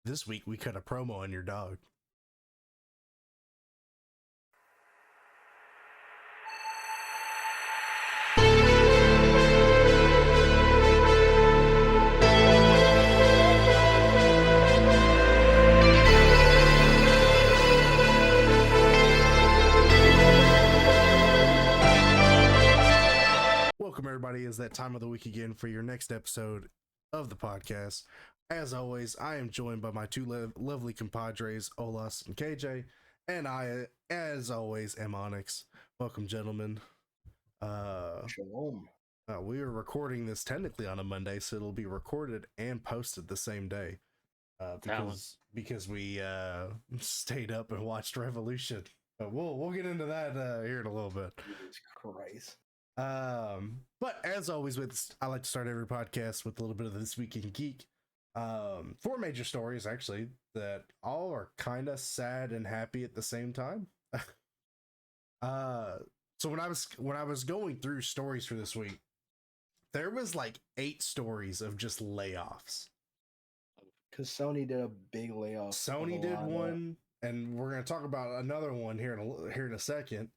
This week we cut a promo on your dog. Welcome everybody, is that time of the week again for your next episode of the podcast. As always, I am joined by my two lovely compadres, Olas and KJ, and I, as always, am Onyx. Welcome, gentlemen. Shalom. We are recording this technically on a Monday, so it'll be recorded and posted the same day. Because we stayed up and watched Revolution. But we'll get into that here in a little bit. Jesus Christ. But as always, I like to start every podcast with a little bit of This Week in Geek. Four major stories actually that all are kind of sad and happy at the same time. So when I was going through stories for this week, there was like 8 stories of just layoffs. Because Sony did a big layoff. Sony did one, and we're going to talk about another one here in a second.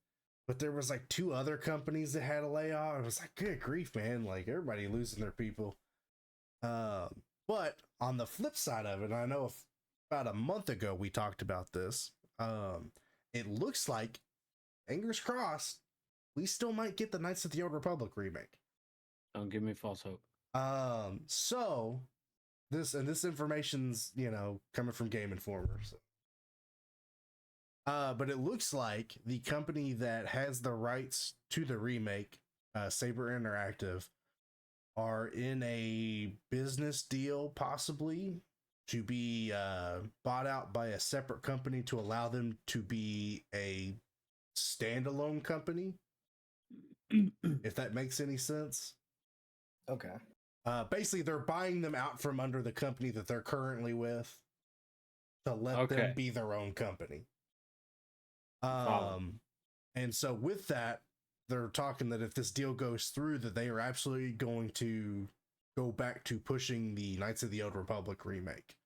But there was like 2 other companies that had a layoff. It was like, good grief, man! Like everybody losing their people. But on the flip side of it, I know about a month ago we talked about this. It looks like, fingers crossed, we still might get the Knights of the Old Republic remake. Don't give me false hope. So this information's coming from Game Informer. So. But it looks like the company that has the rights to the remake, Saber Interactive, are in a business deal possibly to be bought out by a separate company to allow them to be a standalone company. If that makes any sense. Okay. Basically, they're buying them out from under the company that they're currently with to let them be their own company. And so with that, they're talking that if this deal goes through, that they are absolutely going to go back to pushing the Knights of the Old Republic remake.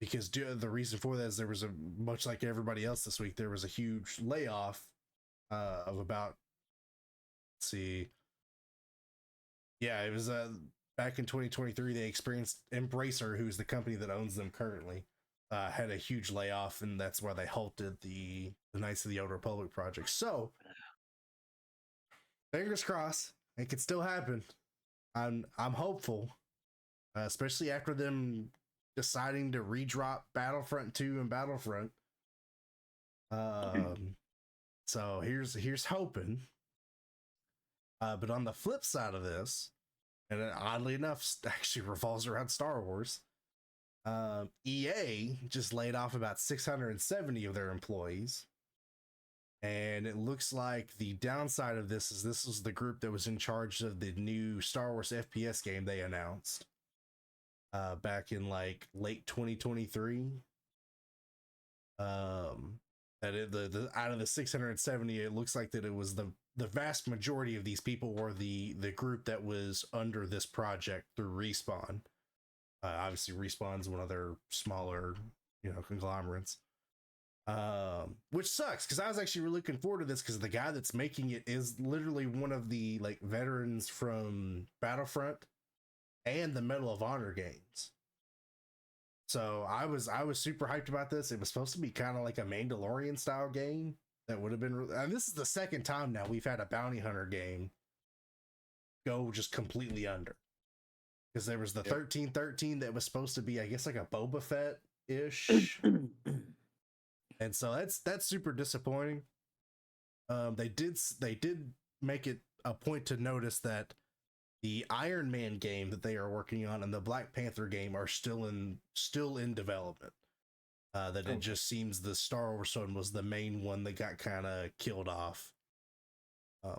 Because the reason for that is there was much like everybody else this week, there was a huge layoff of about, let's see. Yeah, it was back in 2023, they experienced Embracer, who's the company that owns them currently. Had a huge layoff, and that's why they halted the Knights of the Old Republic project. So, fingers crossed, it could still happen. I'm hopeful, especially after them deciding to redrop Battlefront 2 and Battlefront. So here's hoping. But on the flip side of this, and oddly enough, actually revolves around Star Wars. EA just laid off about 670 of their employees, and it looks like the downside of this was the group that was in charge of the new Star Wars FPS game they announced back in like late 2023. That the out of the 670, it looks like that it was the vast majority of these people were the group that was under this project through Respawn. Obviously, Respawn's one of their smaller, conglomerates. Which sucks, because I was actually really looking forward to this, because the guy that's making it is literally one of the like veterans from Battlefront and the Medal of Honor games. So I was super hyped about this. It was supposed to be kind of like a Mandalorian style game that would have been. And this is the second time now we've had a bounty hunter game go just completely under. Because there was the 1313 that was supposed to be, I guess, like a Boba Fett-ish. And so that's super disappointing. They did make it a point to notice that the Iron Man game that they are working on and the Black Panther game are still in development. It just seems the Star Wars one was the main one that got kind of killed off.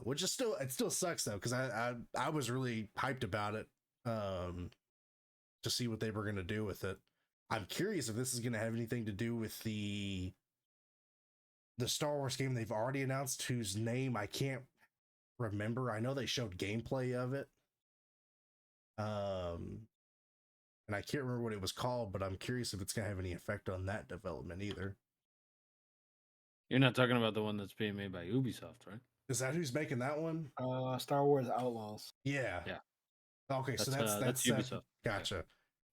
Which is it still sucks though, because I was really hyped about it. To see what they were going to do with it. I'm curious if this is going to have anything to do with the Star Wars game they've already announced, whose name I can't remember. I know they showed gameplay of it. and I can't remember what it was called, but I'm curious if it's gonna have any effect on that development either. You're not talking about the one that's being made by Ubisoft, right? Is that who's making that one? Star Wars Outlaws. Yeah. Yeah. Okay, so That's that's Ubisoft. Gotcha.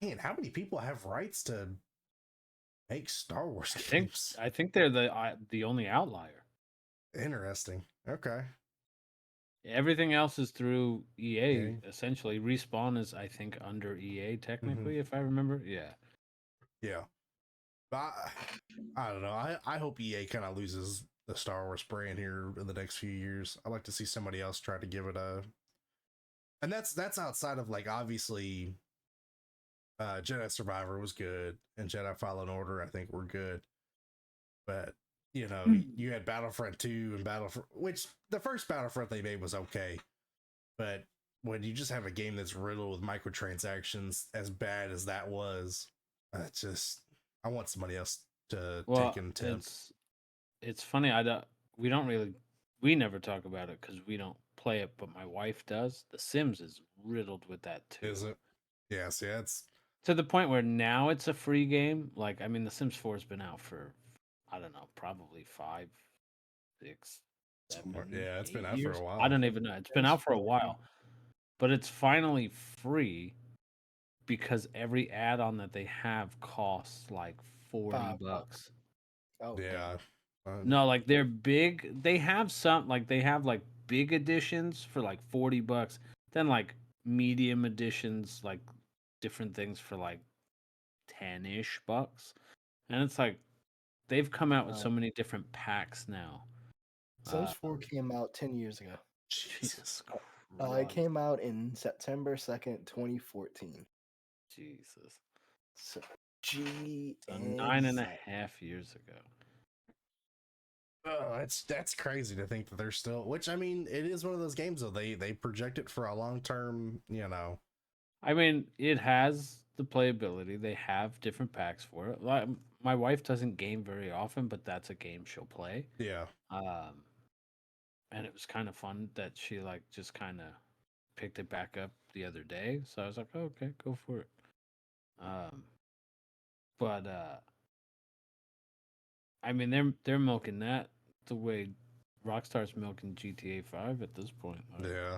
Man, how many people have rights to make Star Wars I games? think they're the only outlier. Interesting. Okay. Everything else is through EA, Okay. essentially. Respawn is, I think, under EA technically, if I remember. Yeah. Yeah. But I don't know. I hope EA kind of loses the Star Wars brand here in the next few years. I'd like to see somebody else try to give it a. And that's outside of like obviously Jedi Survivor was good and Jedi Fallen Order I think were good. But you know, you had Battlefront 2 and Battlefront, which the first Battlefront they made was okay. But when you just have a game that's riddled with microtransactions as bad as that was, it's just I want somebody else to take an attempt. It's funny. We never talk about it because we don't play it, but my wife does. The Sims is riddled with that too. Is it? Yes, yeah, it's To the point where now it's a free game. Like, I mean, The Sims 4 has been out for, I don't know, probably 5, 6, 7, yeah, it's been 8 out for years. a while. I don't even know. It's been out for a while, but it's finally free because every add-on that they have costs like $40. Oh, Yeah. No, like they're big. They have some like they have like big editions for like $40. Then like medium editions, like different things for like 10-ish bucks. And it's like they've come out with so many different packs now. Sims 4 came out 10 years ago. Jesus Christ. It came out in September 2nd, 2014. Jesus. So, So 9.5 years ago. Oh, that's crazy to think that they're still. Which I mean, it is one of those games though. They project it for a long term. You know. I mean, it has the playability. They have different packs for it. Like, my wife doesn't game very often, but that's a game she'll play. Yeah. And it was kind of fun that she like just kind of picked it back up the other day. So I was like, oh, okay, go for it. But I mean, they're milking that the way Rockstar's milking GTA 5 at this point. Like. Yeah.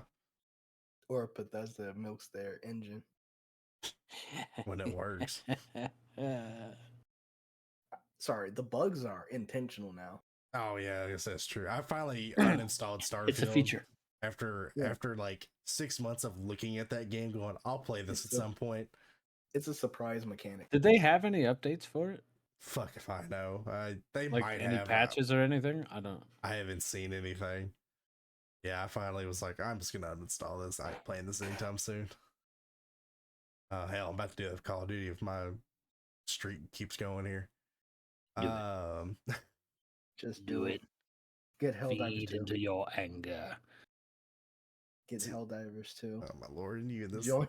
Or Bethesda milks their engine. When it works. Sorry, the bugs are intentional now. Oh yeah, I guess that's true. I finally uninstalled Starfield. It's a feature. After like 6 months of looking at that game, going, I'll play this at some point. It's a surprise mechanic. Did they have any updates for it? Fuck if I know. They Like might any have patches or anything. I don't. I haven't seen anything. Yeah, I finally was like, I'm just gonna uninstall this. I ain't playing this anytime soon. Hell, I'm about to do a Call of Duty if my streak keeps going here. Just do it. Get Helldivers 2. into your anger. Get Helldivers 2. Oh my lord, and you this. Join.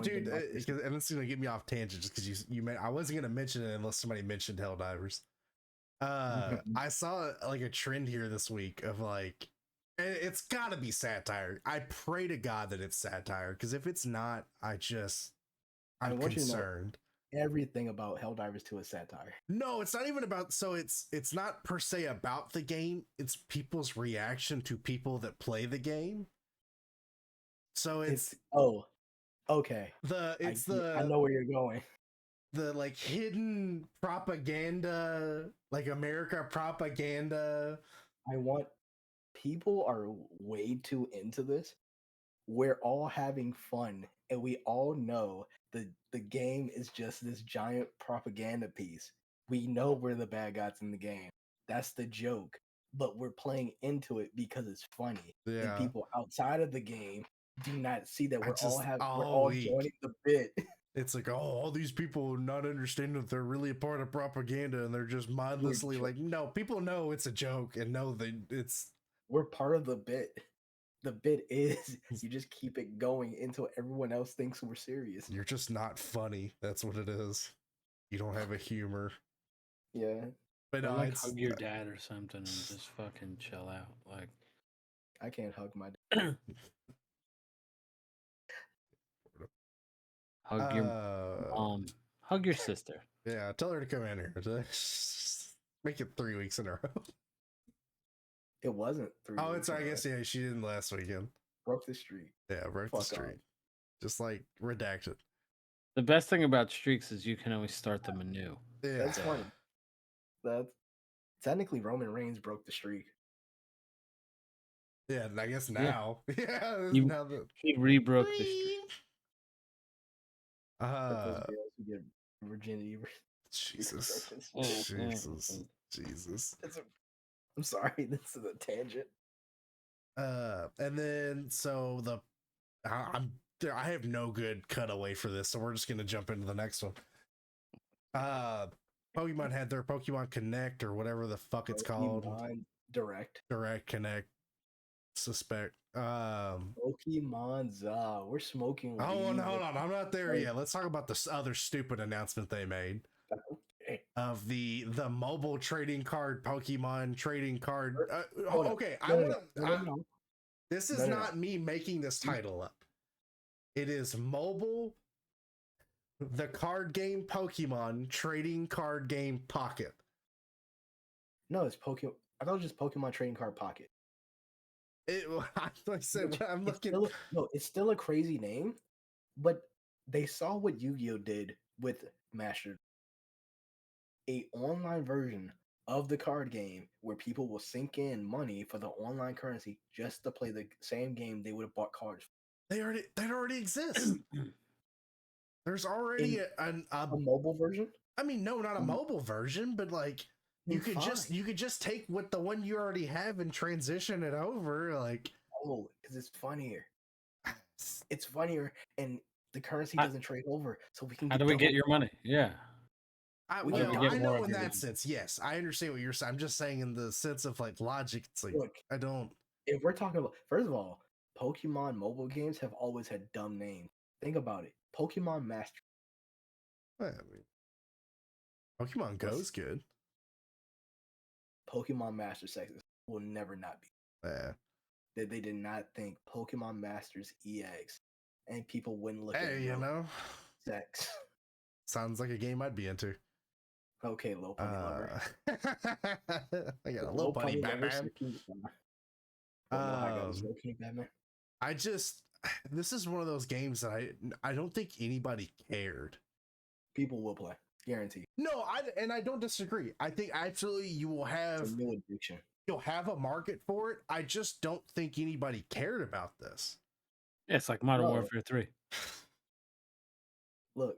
Dude, and it's gonna get me off tangent just because you I wasn't gonna mention it unless somebody mentioned Helldivers. I saw like a trend here this week of like, it's gotta be satire. I pray to God that it's satire because if it's not, I'm concerned. Everything about Helldivers 2 is satire. No, it's not even about. So it's not per se about the game. It's people's reaction to people that play the game. So it's okay. I know where you're going. The like hidden propaganda, like America propaganda. People are way too into this. We're all having fun, and we all know the game is just this giant propaganda piece. We know we're the bad guys in the game. That's the joke. But we're playing into it because it's funny. Yeah. And people outside of the game do not see that we're all joining the bit. It's like, all these people not understanding that they're really a part of propaganda and they're just mindlessly like, no, people know it's a joke and know that we're part of the bit. The bit is you just keep it going until everyone else thinks we're serious. You're just not funny. That's what it is. You don't have a humor. Yeah. But no, like hug your dad or something and just fucking chill out. Like, I can't hug my dad. Hug your hug your sister. Yeah, tell her to come in here. Make it 3 weeks in a row. It wasn't 3 Oh, weeks. it's I guess yeah, she didn't last weekend. Broke the streak. Yeah, broke the streak. Just like redacted. The best thing about streaks is you can always start them anew. Yeah, That's funny. That's technically Roman Reigns broke the streak. yeah. And I guess now, yeah, He- now that He rebroke the streak. Like those girls who get virginity. Jesus, Jesus. I'm sorry, this is a tangent. And then so I have no good cutaway for this, so we're just gonna jump into the next one. Pokemon had their Pokemon Connect or whatever the fuck it's called. Direct Connect. Suspect. Pokemon Za. We're smoking. Hold on. I'm not there yet. Let's talk about this other stupid announcement they made. Okay. Of the mobile trading card Pokemon trading card. Okay, this is not me making this title up. It is mobile, the card game Pokemon trading card game Pocket. No, it's Pokemon. I thought it was just Pokemon Trading Card Pocket. Like I said, I'm looking. It's still a crazy name, but they saw what Yu-Gi-Oh did with Master. A online version of the card game where people will sink in money for the online currency just to play the same game they would have bought cards for. That already exists. There's already a mobile version. I mean, no, not a mobile version, but like you could just take what the one you already have and transition it over. Like, oh, because it's funnier. It's funnier, and the currency doesn't trade over, so we can. How do we get your money? Yeah. I know in that sense, yes, I understand what you're saying. I'm just saying in the sense of like logic, it's like, look, I don't. If we're talking about, first of all, Pokemon mobile games have always had dumb names. Think about it. Pokemon Master. I mean, Pokemon Go's good. Pokemon Master Sexes will never not be. Yeah. They did not think Pokemon Masters EX, and people wouldn't look at sex. Sounds like a game I'd be into. Okay, low pony lover. I got a low pony Batman. This is one of those games that I don't think anybody cared. People will play, guaranteed. No, I don't disagree. I think absolutely you will have a new addiction. You'll have a market for it. I just don't think anybody cared about this. Yeah, it's like Modern Warfare 3. Look,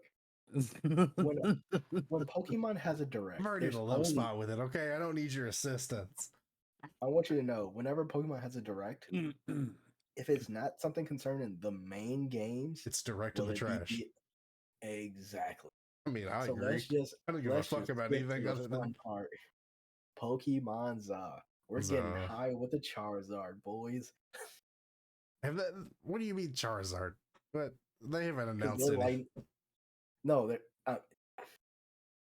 when Pokemon has a direct, I'm already in a low spot with it. Okay, I don't need your assistance. I want you to know, whenever Pokemon has a direct, if it's not something concerning the main games, it's direct to the trash. Exactly. I mean, I agree. I don't give a fuck about anything other than part. Pokemon Za. We're getting high with the Charizard, boys. What do you mean Charizard? But they haven't announced it. No, they're.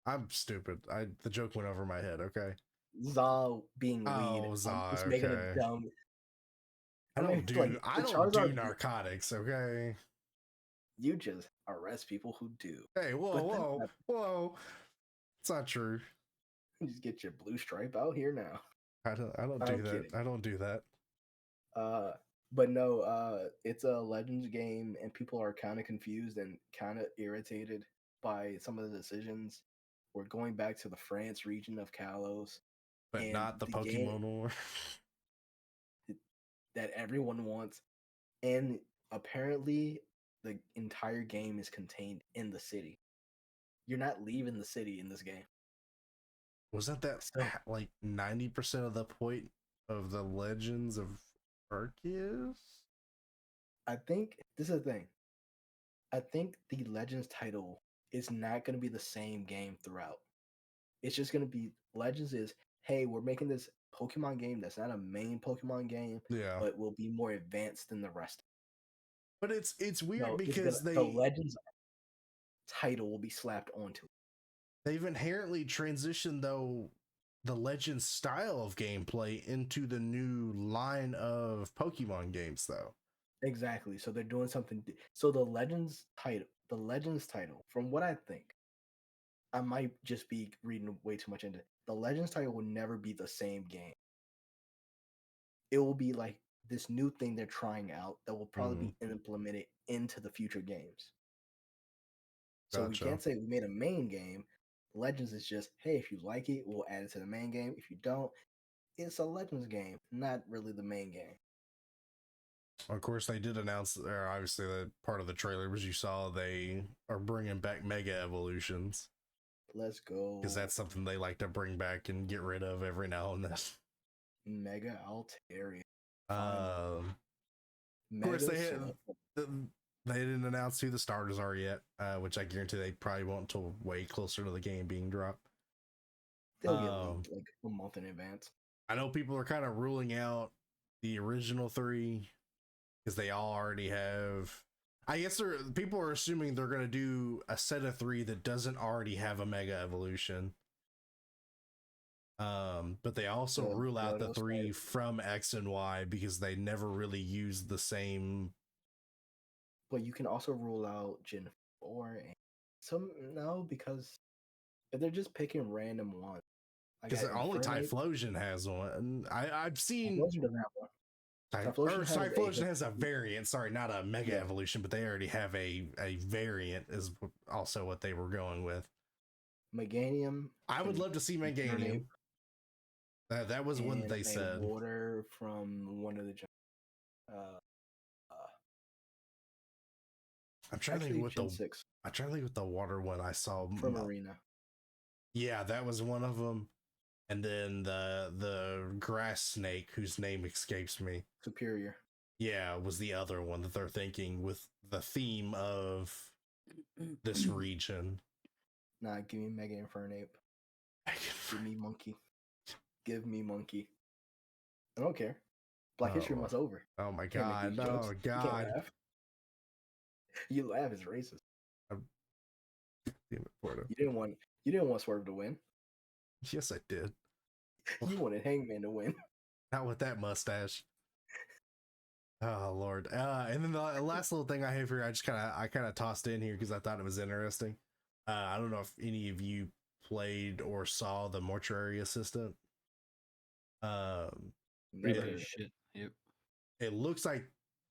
I'm stupid. The joke went over my head. Okay. Za being weed. Za. Just making it dumb. I don't do narcotics. Okay. You just arrest people who do. Hey, whoa! It's not true. You just get your blue stripe out here now. I don't do that. I don't do that. But no, it's a Legends game, and people are kind of confused and kind of irritated by some of the decisions. We're going back to the France region of Kalos, but not the Pokemon War that everyone wants. And apparently, the entire game is contained in the city. You're not leaving the city in this game. Wasn't that like 90% of the point of the Legends of Arceus? I think this is the thing. I think the Legends title is not going to be the same game throughout. It's just going to be Legends is, hey, we're making this Pokemon game that's not a main Pokemon game, but will be more advanced than the rest. But it's weird because the Legends title will be slapped onto it. They've inherently transitioned though the Legends style of gameplay into the new line of Pokemon games though. Exactly. So they're doing something. So the Legends title, the Legends title, from what I think, I might just be reading way too much into it. The Legends title will never be the same game. It will be like this new thing they're trying out that will probably be implemented into the future games. So we Gotcha. can't say we made a main game. Legends is just, hey, if you like it, we'll add it to the main game. If you don't, it's a Legends game, not really the main game. Of course, they did announce, or obviously, that part of the trailer was you saw they are bringing back Mega Evolutions. Let's go. Because that's something they like to bring back and get rid of every now and then. Mega Altaria. Of course, they didn't announce who the starters are yet, which I guarantee they probably won't until way closer to the game being dropped. They'll get leaked like a month in advance. I know people are kind of ruling out the original 3 because they all already have. I guess people are assuming they're going to do a set of 3 that doesn't already have a Mega Evolution. But they also rule out the 3 from X and Y because they never really use the same. But you can also rule out Gen 4 and no, because if they're just picking random ones. Because only Typhlosion has one. I've seen. Typhlosion doesn't have one. Typhlosion has a variant. Sorry, not a Mega Evolution, but they already have a variant. Is also what they were going with. Meganium. I would love to see Meganium. That was one they said. Water from one of the. I'm trying to think with the water one I saw from Arena. Yeah, that was one of them. And then the grass snake, whose name escapes me. Superior. Yeah, was the other one that they're thinking with the theme of this region. Nah, give me Mega Infernape. Give me Monkey. Give me Monkey. I don't care. Black History Month's over. Oh my god. Oh god. You laugh, it's racist. Damn it, Porto. You didn't want Swerve to win. Yes, I did. You wanted Hangman to win. Not with that mustache. Oh Lord. And then the last little thing I have here, I kind of tossed in here because I thought it was interesting. I don't know if any of you played or saw the Mortuary Assistant. Shit. Yep. It looks like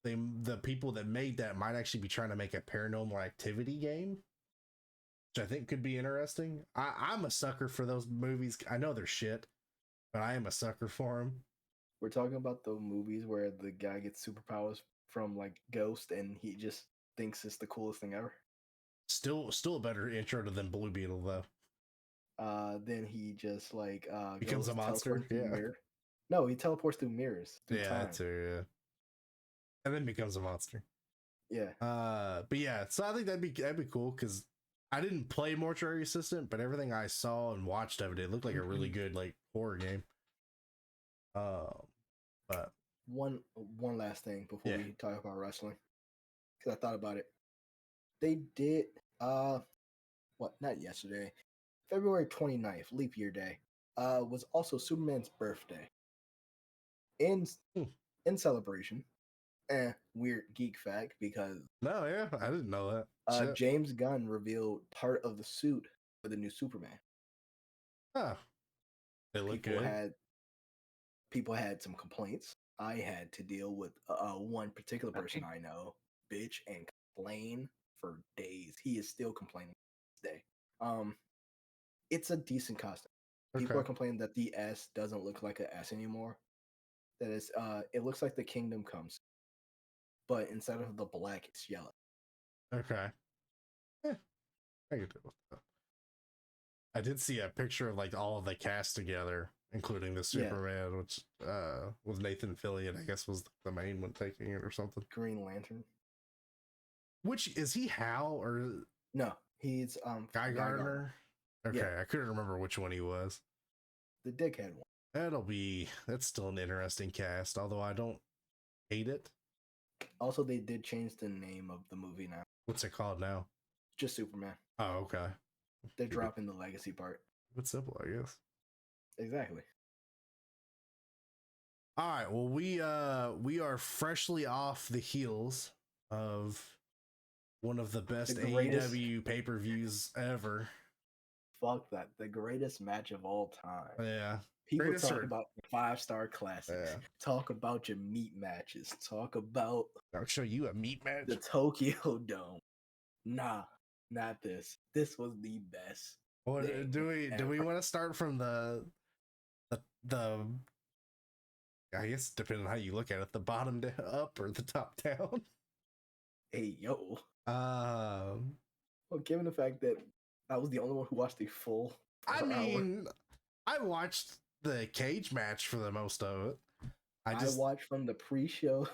the people that made that might actually be trying to make a Paranormal Activity game, which I think could be interesting. I'm a sucker for those movies. I know they're shit, but I am a sucker for them. We're talking about the movies where the guy gets superpowers from like Ghost, and he just thinks it's the coolest thing ever. Still a better intro to than Blue Beetle though. Then he just like becomes a monster. Yeah. No, he teleports through mirrors. Through time. That too. Yeah. And then becomes a monster. Yeah. But yeah, so I think that'd be cool because I didn't play Mortuary Assistant, but everything I saw and watched of it looked like a really good like horror game. But one last thing before we talk about wrestling, because I thought about it. They did not yesterday, February 29th, leap year day, was also Superman's birthday. In celebration, weird geek fact because I didn't know that. James Gunn revealed part of the suit for the new Superman. Oh, they look good. People had some complaints. I had to deal with one particular person I know, bitch, and complain for days. He is still complaining to this day. It's a decent costume. People are complaining that the S doesn't look like an S anymore. That is, it looks like the Kingdom Comes, but instead of the black, it's yellow. Okay. I can deal with that. I did see a picture of like all of the cast together, including the Superman, which with Nathan Fillion, I guess was the main one taking it or something. Green Lantern. Which is he Hal or no? He's Guy Gardner. Okay, I couldn't remember which one he was. The dickhead one. That's still an interesting cast, although I don't hate it. Also, they did change the name of the movie now. What's it called now? Just Superman. Oh, okay. They're dropping the legacy part. It's simple, I guess. Exactly. All right. Well, we are freshly off the heels of One of the best The greatest- AEW pay-per-views ever. Fuck that. The greatest match of all time. Yeah. People Greatest talk or- about the 5-star classics. Yeah. Talk about your meat matches. Talk about I'll show you a meat match. the Tokyo Dome. Nah, not this. This was the best. What thing do we ever. want to start from the I guess depending on how you look at it, the bottom up or the top down? Hey, yo. Well, given the fact that I was the only one who watched the full I 4 hour, mean, I watched the cage match for the most of it. I watched from the pre-show.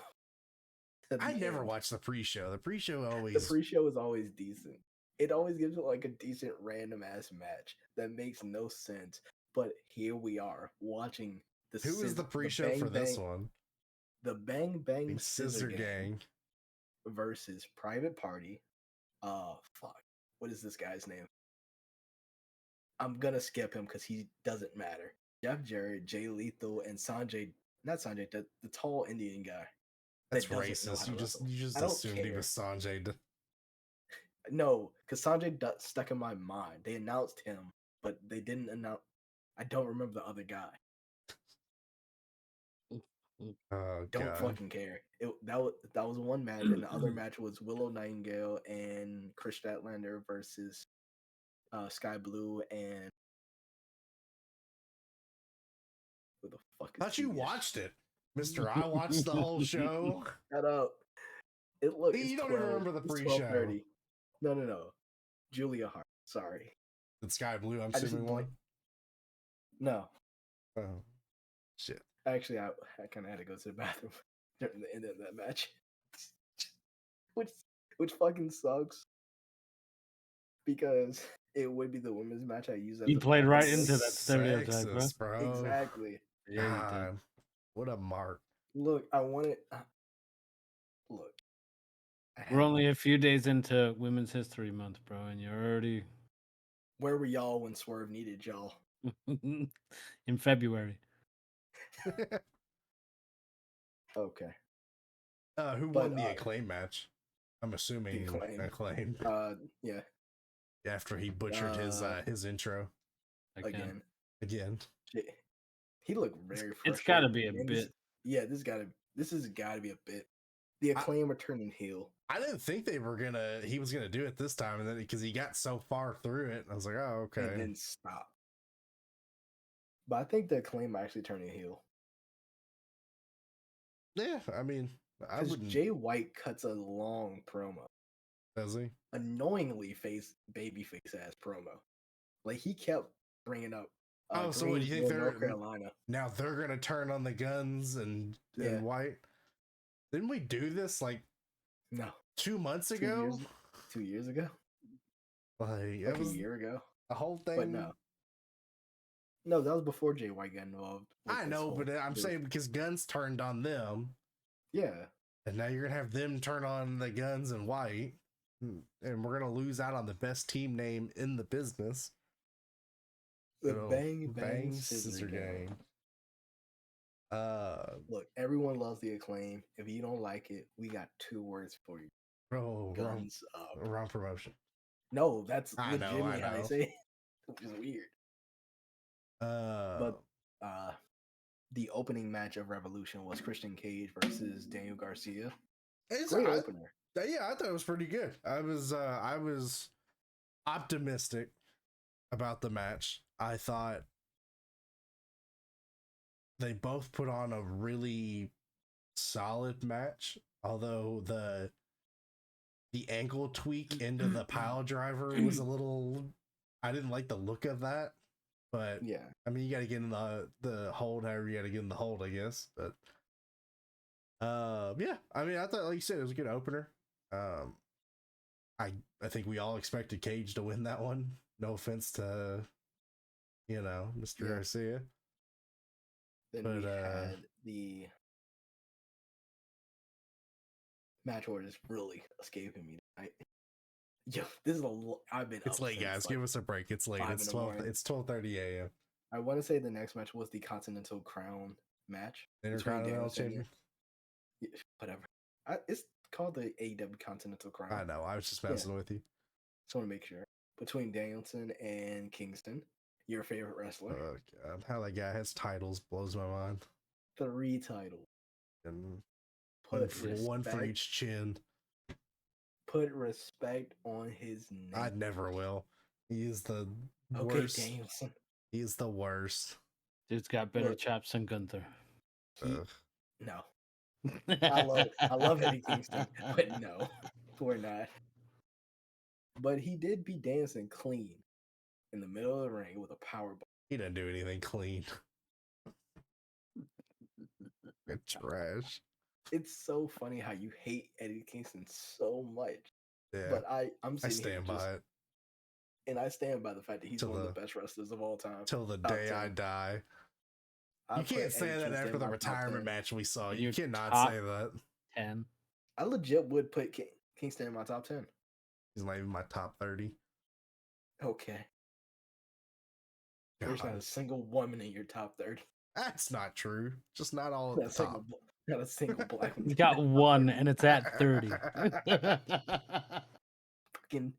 I never watched the pre-show. The pre-show The always. pre-show is always decent. It always gives it like a decent random ass match that makes no sense. But here we are watching the. Who was the pre-show for this one? The Bang Bang Scissor Gang versus Private Party. Fuck. What is this guy's name? I'm gonna skip him because he doesn't matter. Jeff Jarrett, Jay Lethal, and Sanjay. Not Sanjay, the tall Indian guy. That's that doesn't know racist. how to You just I don't assumed he care. was Sanjay. No, because Sanjay stuck in my mind. They announced him, but they didn't announce. I don't remember the other guy. Oh, Don't God. fucking care. That was one match, and the other match was Willow Nightingale and Chris Statlander versus Sky Blue and who the fuck is? Thought you Devious? watched it, Mister. I watched the whole show. Shut up. It looked. You don't even remember the pre-show. 12:30. No. Julia Hart. Sorry. The Sky Blue, I'm I just assuming one. No. Oh, shit. Actually, I kind of had to go to the bathroom during the end of that match, which fucking sucks because it would be the women's match I use. You played right into that stereotype, Sexist, bro. Exactly. Yeah, you did. God, what a mark. Look, I want it. Look, We're only a few days into Women's History Month, bro, and you're already Where were y'all when Swerve needed y'all? in February. Okay. Who But, won the acclaim match? I'm assuming acclaim. Yeah. After he butchered his intro Again. again. He looked very. It's got to be a frustrated. bit. This has got to be a bit. The acclaim are turning heel. I didn't think he was gonna do it this time, and then because he got so far through it, I was like, oh, okay. And then stop. But I think the acclaim are actually turning heel. Yeah, I mean, I Because wouldn't. Jay White cuts a long promo. Does he? Annoyingly babyface ass promo. Like he kept bringing up. So what do you think North Carolina? Now they're gonna turn on the guns and White? Didn't we do this like No 2 months ago? 2 years ago? Like it Like was a year ago? the whole thing. But no, that was before Jay White got involved. I know, but I'm saying because guns turned on them. Yeah. And now you're gonna have them turn on the guns and White, and we're gonna lose out on the best team name in the business. The Bang Scissor Gang. Look, everyone loves the acclaim. If you don't like it, we got 2 words for you. Guns up. Wrong promotion. No, that's I legitimately how they know. say it, which is weird. But the opening match of Revolution was Christian Cage versus Daniel Garcia. Great opener. Yeah, I thought it was pretty good. I was optimistic about the match. I thought they both put on a really solid match, although the ankle tweak into the pile driver was a little. I didn't like the look of that, but yeah, I mean you got to get in the hold, however you got to get in the hold, I guess. But yeah, I mean I thought, like you said, it was a good opener. I think we all expected Cage to win that one. No offense to Mr. Garcia. Then we had the match order is really escaping me tonight. Yo, this is I've been. It's late, guys. Give us a break. It's late. It's 12:30 a.m. I want to say the next match was the Continental Crown match. Intercontinental Champion. Yeah, whatever. It's called the AEW Continental Crown. I know. I was just messing with you. Just want to make sure. Between Danielson and Kingston, your favorite wrestler. Oh god, how that guy has titles blows my mind. 3 titles. And Put one for respect- each chin. Put respect on his name. I never will. He is the Okay, worst. Danielson. He is the worst. Dude's got better Look. chops than Gunther. No. I love Eddie Kingston, but no, we're not. But he did beat Danielson clean in the middle of the ring with a power bomb. He didn't do anything clean. Good trash. It's so funny how you hate Eddie Kingston so much. Yeah, But I'm I sitting here stand by it and I stand by the fact that he's Till one the- of the best wrestlers of all time. till the Top day I 10. die. I You put can't say Eddie that Kingston after in the my top retirement 10. match we saw. In You your cannot top- say that. 10. I legit would put Kingston in my top 10. He's not even my top 30. Okay. There's not a God, single woman in your top 30. that's not true. Just not all Not at a the single, top. not a single black woman. He's got one, and it's at 30. Fucking,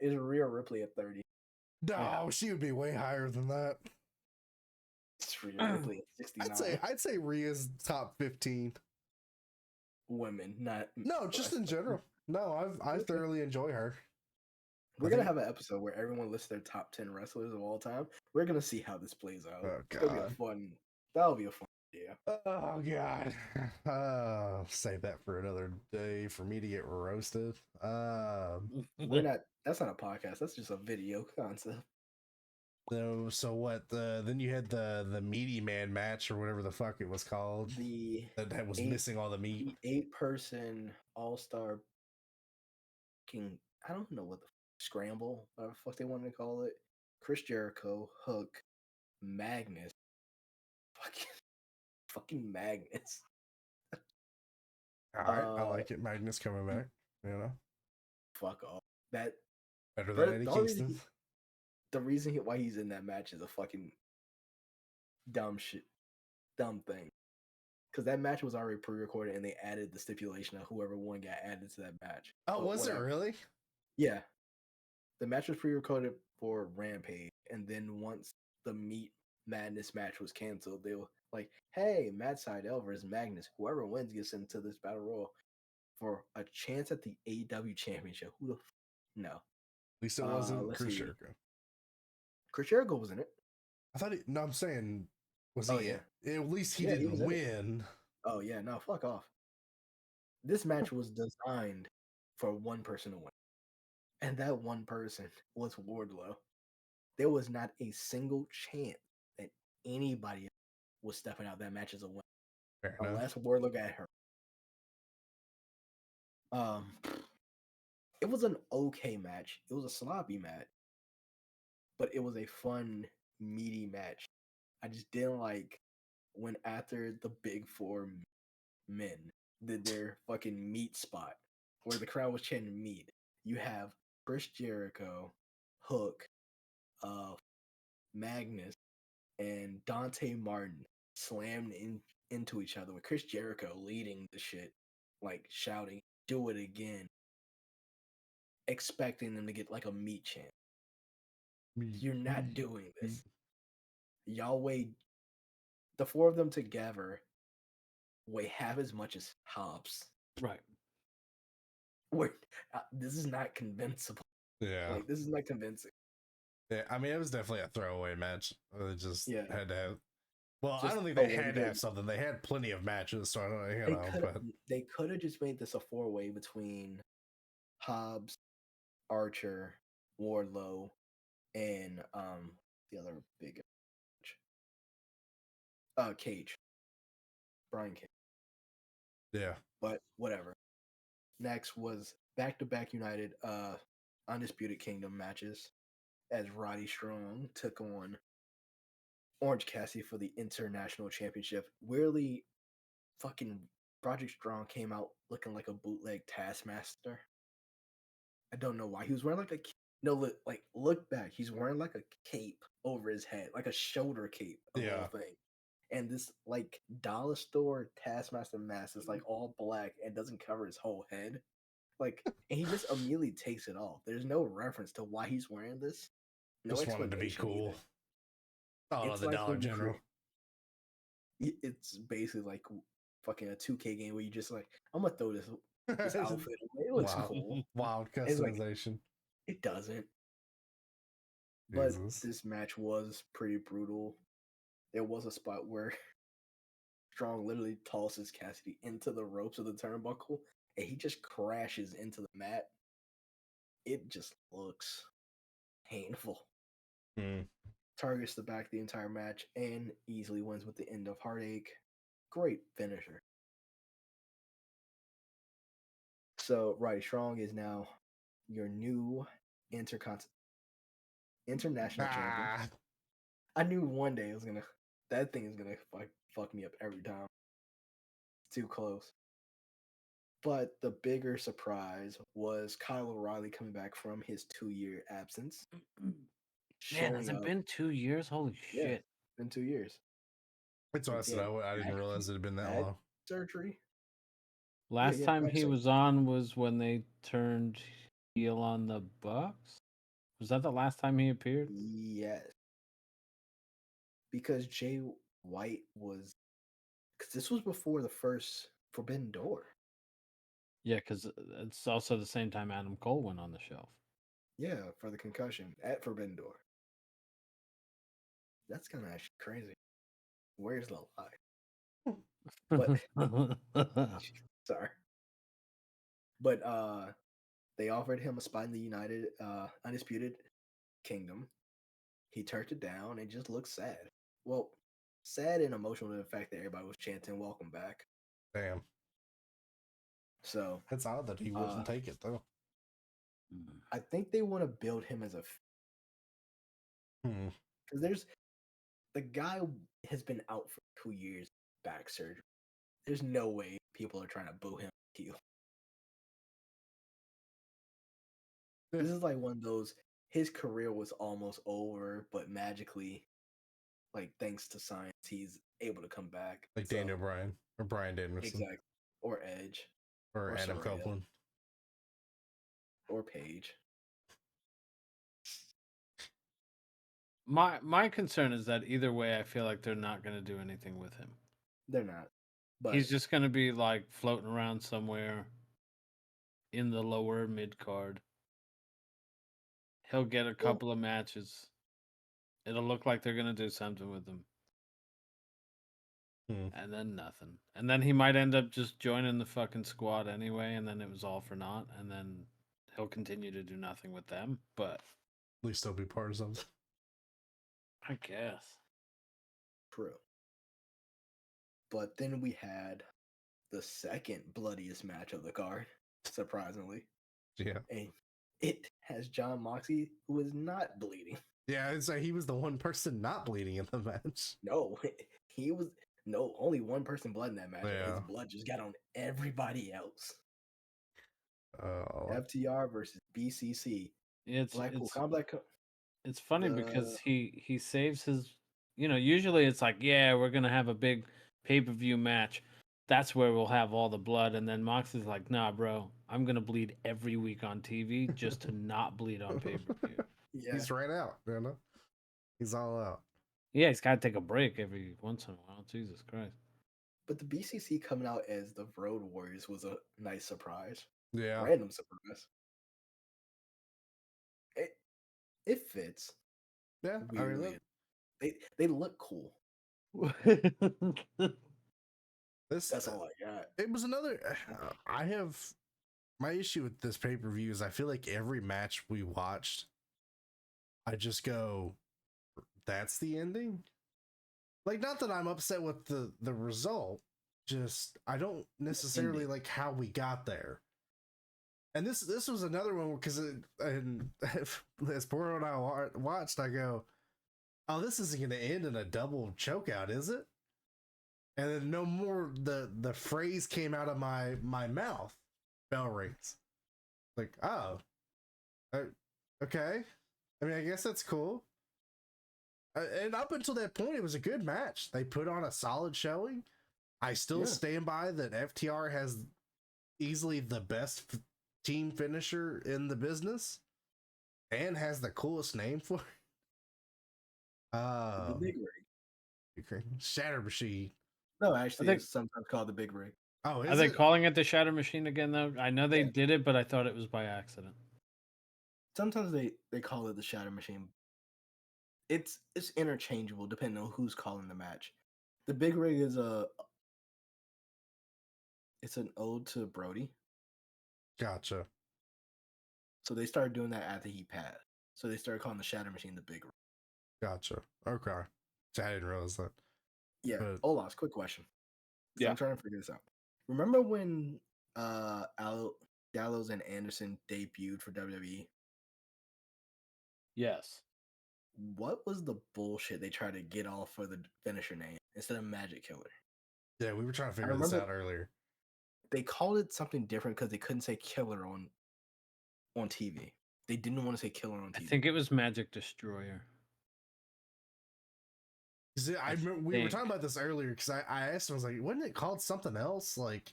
is Rhea Ripley at 30? No, Yeah. she would be way higher than that. It's Rhea Ripley at 69. I'd say Rhea's top 15. Women, not No, just in wrestlers. general. No, I Okay. thoroughly enjoy her. We're I gonna think- have an episode where everyone lists their top 10 wrestlers of all time. We're gonna see how this plays out. Oh It'll be a god. fun. That'll be a fun idea. Oh god. Save that for another day for me to get roasted. We're not. That's not a podcast. That's just a video concept. So what? Then you had the meaty man match or whatever the fuck it was called. The That was eight- missing all the meat. 8-person all-star king. I don't know what the scramble, whatever the fuck they wanted to call it. Chris Jericho, Hook, Magnus, fucking Magnus. All right, I Uh, like it. Magnus coming back. You know, Fuck off. That better Bro, than Eddie the only reason Kingston. the reason why he's in that match is a fucking dumb thing. Because that match was already pre-recorded, and they added the stipulation of whoever won got added to that match. Oh, But was whatever. it really? Yeah, the match was pre-recorded for Rampage, and then once the Meat Madness match was canceled, they were like, "Hey, Matt Sydal versus Magnus. Whoever wins gets into this battle royal for a chance at the AEW Championship." Who the no? At least it wasn't let's Chris see. Jericho. Chris Jericho was in it. I thought. No, I'm saying, was Oh, he? yeah. At least he Yeah, he didn't was in it. win. Oh yeah, no, fuck off. This match was designed for one person to win, and that one person was Wardlow. There was not a single chance that anybody was stepping out that match as a win, Fair enough. unless Wardlow got hurt. It was an okay match. It was a sloppy match, but it was a fun, meaty match. I just didn't like when after the big four men did their fucking meat spot where the crowd was chanting meat. You have Chris Jericho, Hook, Magnus, and Dante Martin slammed into each other with Chris Jericho leading the shit, like shouting, "Do it again," expecting them to get like a meat chant. You're not doing this. Y'all weigh the 4 of them together weigh half as much as Hobbs. Right. This is not convincible. Yeah. Like this is not convincing. Yeah, I mean, it was definitely a throwaway match. It just Yeah. had to have. Well, I Just don't think they throwaway had to have because- something. They had plenty of matches, so I don't know. But They could have just made this a 4-way between Hobbs, Archer, Wardlow, and the other big Cage. Brian Cage. yeah, But whatever. Next was back-to-back United Undisputed Kingdom matches as Roddy Strong took on Orange Cassidy for the International Championship. Weirdly, fucking Roderick Strong came out looking like a bootleg Taskmaster. I don't know why. He was wearing like look back. He's wearing like a cape over his head, like a shoulder cape of Yeah. all thing. and this like dollar store Taskmaster mask is like all black and doesn't cover his whole head. Like, and he just immediately takes it off. There's no reference to why he's wearing this. No Just wanted to be explanation cool. either. Oh, It's the like Dollar when you General. it's basically like fucking a 2K game where you just like, I'm gonna throw this outfit away. It looks Wow. cool. Wild It's like customization. it doesn't. But Jesus. this match was pretty brutal. There was a spot where Strong literally tosses Cassidy into the ropes of the turnbuckle and he just crashes into the mat. It just looks painful. Targets the back the entire match and easily wins with the end of Heartache. Great finisher. So, Roddy Strong is now your new international champion. Ah, I knew one day that thing is gonna fuck me up every time. It's too close. But the bigger surprise was Kyle O'Reilly coming back from his 2-year absence. Man, has Showing it up. been 2 years? Holy Yeah, shit. it's been 2 years. that's what I said. I didn't back realize it had been that back long. surgery. Last yeah, time back he surgery. was on was when they turned heel on the Bucks. Was that the last time he appeared? Yes. Because Jay White was because this was before the first Forbidden Door. Yeah, because it's also the same time Adam Cole went on the shelf. Yeah, for the concussion at Forbidden Door. That's kind of actually crazy. Where's the lie? But sorry. But they offered him a spot in the United Undisputed Kingdom. He turned it down and just looked sad. Well, sad and emotional to the fact that everybody was chanting "Welcome back." Damn. So It's odd that he wouldn't take it though. I think they want to build him as a because there's the guy has been out for 2 years back surgery. There's no way people are trying to boo him heel. Yeah. This is like one of those. His career was almost over, but magically, like thanks to science, he's able to come back. Like Daniel Bryan or Bryan Danielson. Exactly. Or Edge. Or Adam Soraya, Copeland. Or Paige. My concern is that either way, I feel like they're not going to do anything with him. They're not. But he's just going to be like floating around somewhere in the lower mid card. He'll get a couple of matches. It'll look like they're going to do something with him. And then nothing. And then he might end up just joining the fucking squad anyway, and then it was all for naught, and then he'll continue to do nothing with them, but at least he'll be part of something. I guess. True. But then we had the second bloodiest match of the card, surprisingly. Yeah. And it has Jon Moxley, who is not bleeding. Yeah, it's like he was the one person not bleeding in the match. No, he was only one person bled in that match. Yeah. His blood just got on everybody else. Oh. FTR versus BCC. It's funny because he saves his, usually it's like, yeah, we're going to have a big pay-per-view match. That's where we'll have all the blood. And then Moxley's like, nah, bro, I'm going to bleed every week on TV just to not bleed on pay-per-view. Yeah. He's right out, He's all out. Yeah, he's got to take a break every once in a while. Jesus Christ. But the BCC coming out as the Road Warriors was a nice surprise. Yeah. Random surprise. It fits. Yeah, weirdly. They look cool. That's all I got. It was another. I have my issue with this pay-per-view is I feel like every match we watched, I just go, that's the ending. Like, not that I'm upset with the result, just I don't necessarily like how we got there. And this was another one because as Poro and I watched, I go, oh, this isn't going to end in a double chokeout, is it? And then no more the phrase came out of my mouth. Bell rings. Like, oh, okay. I mean, I guess that's cool. And up until that point, it was a good match. They put on a solid showing. I still stand by that FTR has easily the best team finisher in the business and has the coolest name for it. The Big Rig. Shatter Machine. No, actually, it's sometimes called the Big Rig. Oh, Are they calling it the Shatter Machine again, though? I know they did it, but I thought it was by accident. Sometimes they call it the Shatter Machine. It's interchangeable depending on who's calling the match. The Big Rig is it's an ode to Brody. Gotcha. So they started doing that after he passed. So they started calling the Shatter Machine the Big Rig. Gotcha. Okay. So I didn't realize that. Yeah. But... Olaf's quick question. Yeah. I'm trying to figure this out. Remember when Gallows and Anderson debuted for WWE? Yes. What was the bullshit they tried to get off for the finisher name instead of Magic Killer? Yeah, we were trying to figure this out earlier. They called it something different because they couldn't say Killer on TV. They didn't want to say Killer on TV. I think it was Magic Destroyer. I remember we were talking about this earlier because I asked him, I was like, wasn't it called something else? Like,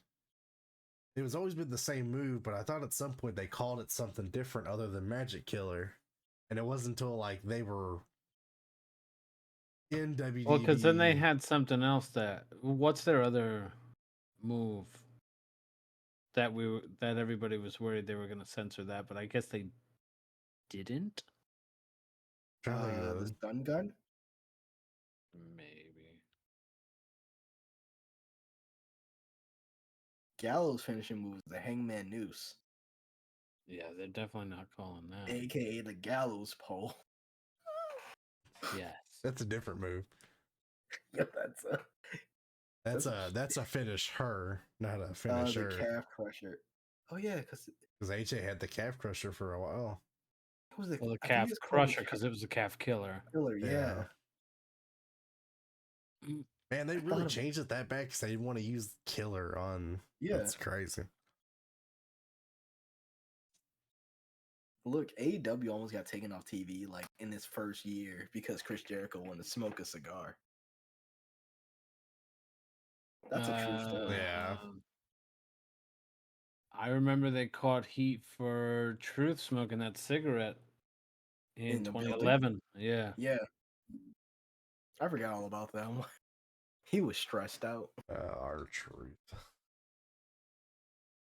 it was always been the same move, but I thought at some point they called it something different other than Magic Killer. And it wasn't until like they were in WWE. Well, because then they had something else what's their other move that everybody was worried they were going to censor that, but I guess they didn't. The stun gun? Maybe. Gallows finishing move is the Hangman Noose. Yeah, they're definitely not calling that. AKA the Gallows Pole. Yes. That's a different move. Yeah, that's a finish her, not a finish her. The calf crusher. Oh yeah, because AJ had the calf crusher for a while. What was the calf crusher because it was a calf killer. Yeah. Man, they really changed it that back because they didn't want to use killer on. Yeah, that's crazy. Look, AEW almost got taken off TV like in his first year because Chris Jericho wanted to smoke a cigar. That's a true story. Yeah. I remember they caught heat for Truth smoking that cigarette in 2011. Yeah. Yeah. I forgot all about that one. He was stressed out. Our Truth.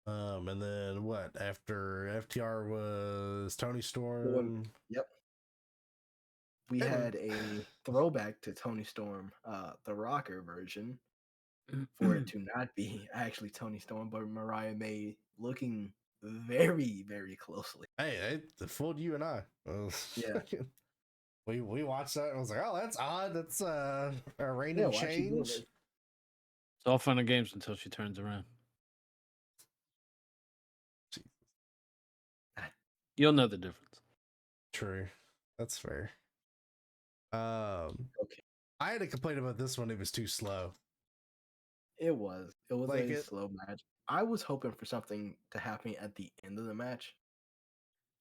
And then what? After FTR was Tony Storm. Yep. We had a throwback to Tony Storm, the rocker version, for it to not be actually Tony Storm, but Mariah May looking very, very closely. Hey, they fooled you and I. Yeah. We watched that and I was like, oh, that's odd. That's a random change. It's all fun and games until she turns around. Jesus. You'll know the difference. True. That's fair. Okay. I had a complaint about this one. It was too slow. It was like a slow match. I was hoping for something to happen at the end of the match.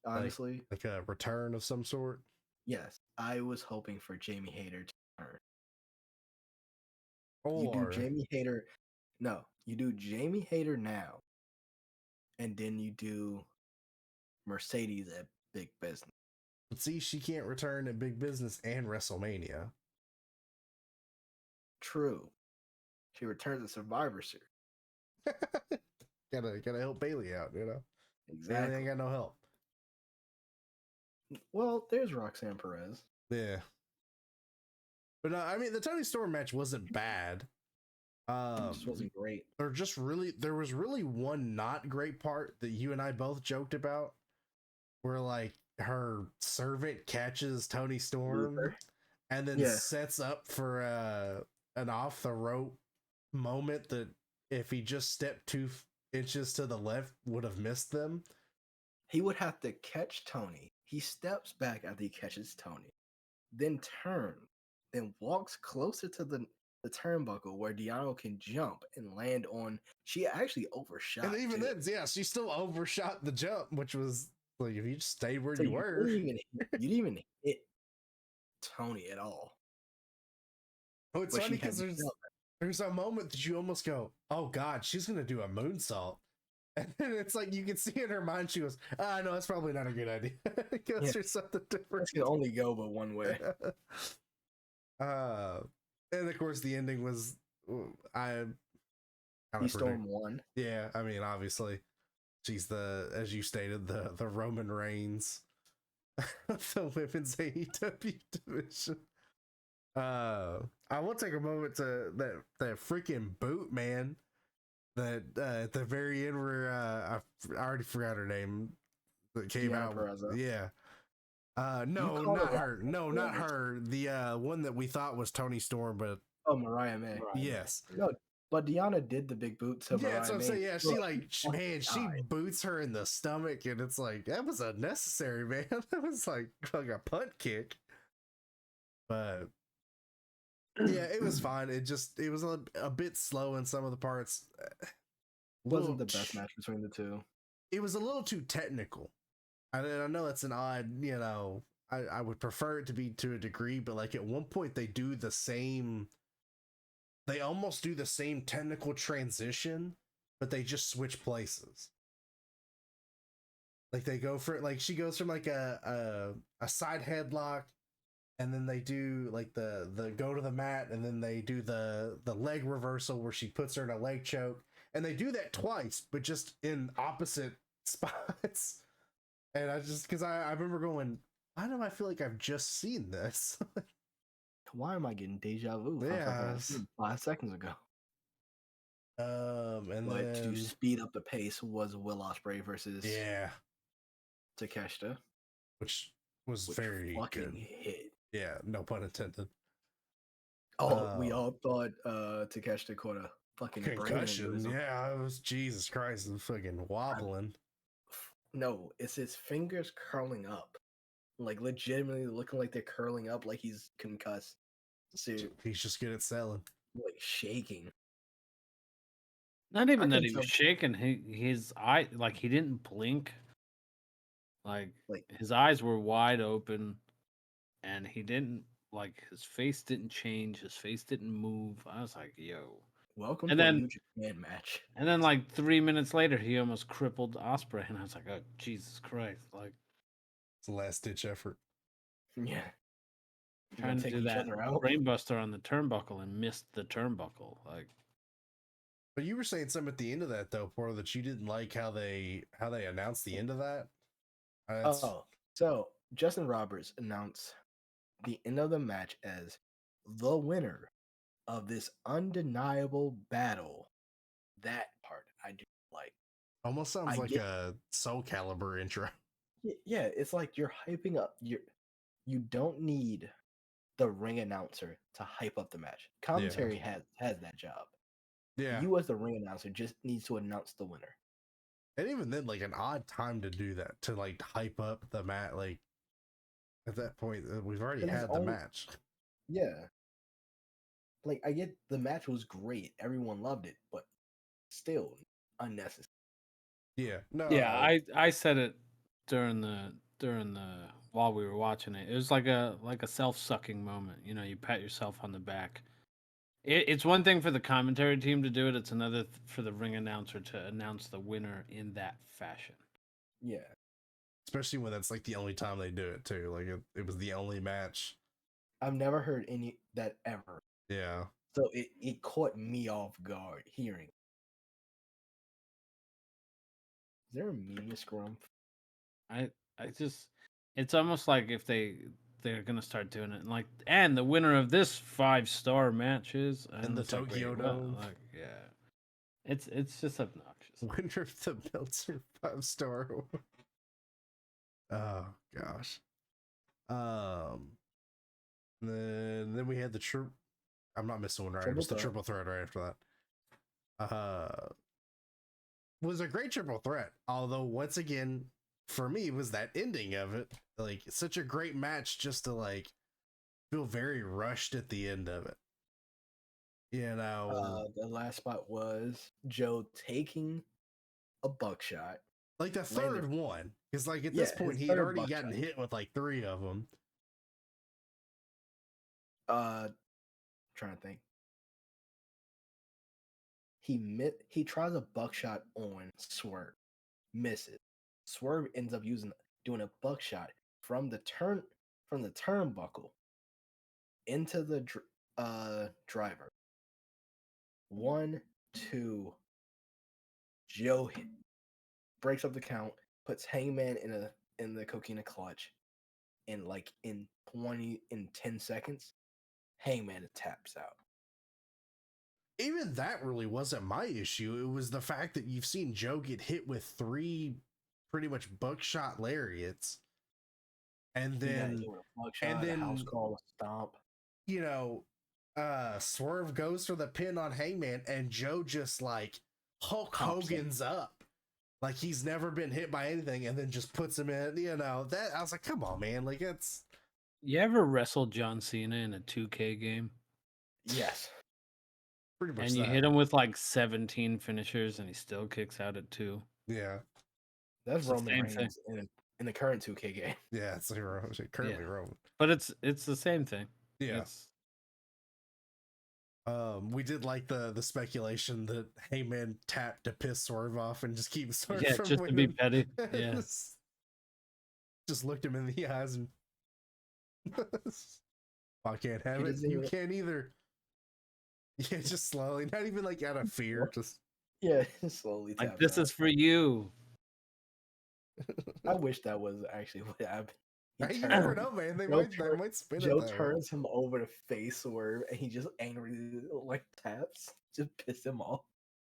Honestly, like a return of some sort. Yes, I was hoping for Jamie Hayter to return. Or you do Jamie Hayter. No, you do Jamie Hayter now, and then you do Mercedes at Big Business. But see, she can't return at Big Business and WrestleMania. True. She returns at Survivor Series. gotta help Bailey out, you know? Exactly. Bailey ain't got no help. Well, there's Roxanne Perez. Yeah. But no, I mean, the Tony Storm match wasn't bad. It just wasn't great. There was really one not great part that you and I both joked about, where like her servant catches Tony Storm and then sets up for an off the rope moment that if he just stepped 2 inches to the left would have missed them. He would have to catch Tony. He steps back after he catches Tony, then turns, then walks closer to the turnbuckle where Deanna can jump and land on. She actually overshot. And even then, yeah, she still overshot the jump, which was like if you just stayed where you were. You didn't even hit Tony at all. Oh, it's but funny she had because to sell there's a moment that you almost go, "Oh God, she's gonna do a moonsault," and then it's like you can see in her mind she goes, "Ah, no, that's probably not a good idea." Because Yeah. there's something different. This can only go but one way. And of course the ending was I kind of Storm won. Yeah, I mean, obviously, she's as you stated, the Roman Reigns of the women's AEW division. I will take a moment to that freaking boot, man. That at the very end where I already forgot her name. That came Deonna out. Purrazzo. Yeah. You No, call not her her. No, not her. The one that we thought was Tony Storm, but Oh, Mariah May. yes. No, but Deonna did the big boot to Yeah, that's Mariah what I'm May. saying. Yeah, she like, man, she died. boots her in the stomach, and it's like that was unnecessary, man. That was like a punt kick. But yeah, it was fine. It was a bit slow in some of the parts. Wasn't the best match between the two. It was a little too technical. I know that's an odd, I would prefer it to be to a degree, but like at one point they almost do the same technical transition, but they just switch places. Like they go for like she goes from like a side headlock, and then they do like the go to the mat, and then they do the leg reversal where she puts her in a leg choke, and they do that twice, but just in opposite spots. And because I remember going, why do I feel like I've just seen this? Why am I getting deja vu? Yeah. 5 seconds ago. And But then to speed up the pace was Will Ospreay versus Takeshita, which was very fucking good. hit. Yeah, no pun intended. Oh, we all thought Takeshita caught a fucking concussion. Yeah, it was Jesus Christ, I'm fucking wobbling. No, it's his fingers curling up, like legitimately looking like they're curling up, like he's concussed. So he's just good at selling. Like shaking. Not even that he was shaking. His eye, like he didn't blink. Like his eyes were wide open, and he didn't his face didn't change. His face didn't move. I was like, "Yo, welcome to a New Japan match." And then like 3 minutes later, he almost crippled Ospreay, and I was like, "Oh Jesus Christ!" Like it's a last ditch effort. Yeah, trying to do that brainbuster on the turnbuckle and missed the turnbuckle. Like, but you were saying something at the end of that though, Porter, that you didn't like how they announced the end of that. So Justin Roberts announced the end of the match as the winner of this undeniable battle. That part I do like. Almost sounds like a Soul Calibur intro. Yeah, it's like you're hyping up. You don't need the ring announcer to hype up the match. Commentary has that job. Yeah, you as the ring announcer just needs to announce the winner. And even then, like an odd time to do that, to like hype up the match. Like at that point, we've already had the match. Yeah. Like I get the match was great, everyone loved it, but still unnecessary. Yeah, no. Yeah, I said it during the while we were watching it. It was like a self-sucking moment. You know, you pat yourself on the back. It's one thing for the commentary team to do it. It's another for the ring announcer to announce the winner in that fashion. Yeah. Especially when that's like the only time they do it too. Like it was the only match. I've never heard any that ever. Yeah. So it caught me off guard hearing. Is there a media scrum? I just it's almost like if they're gonna start doing it and the winner of this 5-star match is in the Tokyo Dome. Like, yeah. It's just obnoxious. Winner of the Meltzer 5-star. Oh gosh. Then we had the true. I'm not missing one right. It was the triple threat right after that. Was a great triple threat. Although once again, for me, was that ending of it. Like such a great match just to like feel very rushed at the end of it. You know, the last spot was Joe taking a buckshot. Like the third one. Because like at this point he had already gotten hit with like 3 of them. trying to think. He tries a buckshot on Swerve, misses. Swerve ends up doing a buckshot from the turnbuckle into the driver. 1, 2. Joe breaks up the count, puts Hangman in the coquina clutch, and like in 10 seconds, Hangman taps out. Even that really wasn't my issue. It was the fact that you've seen Joe get hit with 3 pretty much buckshot lariats. And then A house call, a stomp. You know, Swerve goes for the pin on Hangman, and Joe just like Hulk Hogan's up. Like he's never been hit by anything, and then just puts him in, that I was like, come on, man. Like it's You ever wrestled John Cena in a 2K game? Yes. pretty much And you hit him with like 17 finishers and he still kicks out at 2. Yeah. That's It's the Roman same Reigns in the current 2K game. Yeah, it's like currently Roman. But it's the same thing. Yeah. It's, we did like the speculation that Heyman tapped to piss Swerve off and just keep Swerve yeah, from just winning. to be petty. Yeah. Just looked him in the eyes and I can't have it. You can't either. Yeah, just slowly, not even like out of fear, just slowly. Like this is for you. I wish that was actually what happened. You never know, man. They might spin Joe it. Joe turns him over to face Swerve, and he just angrily like taps, just piss him off.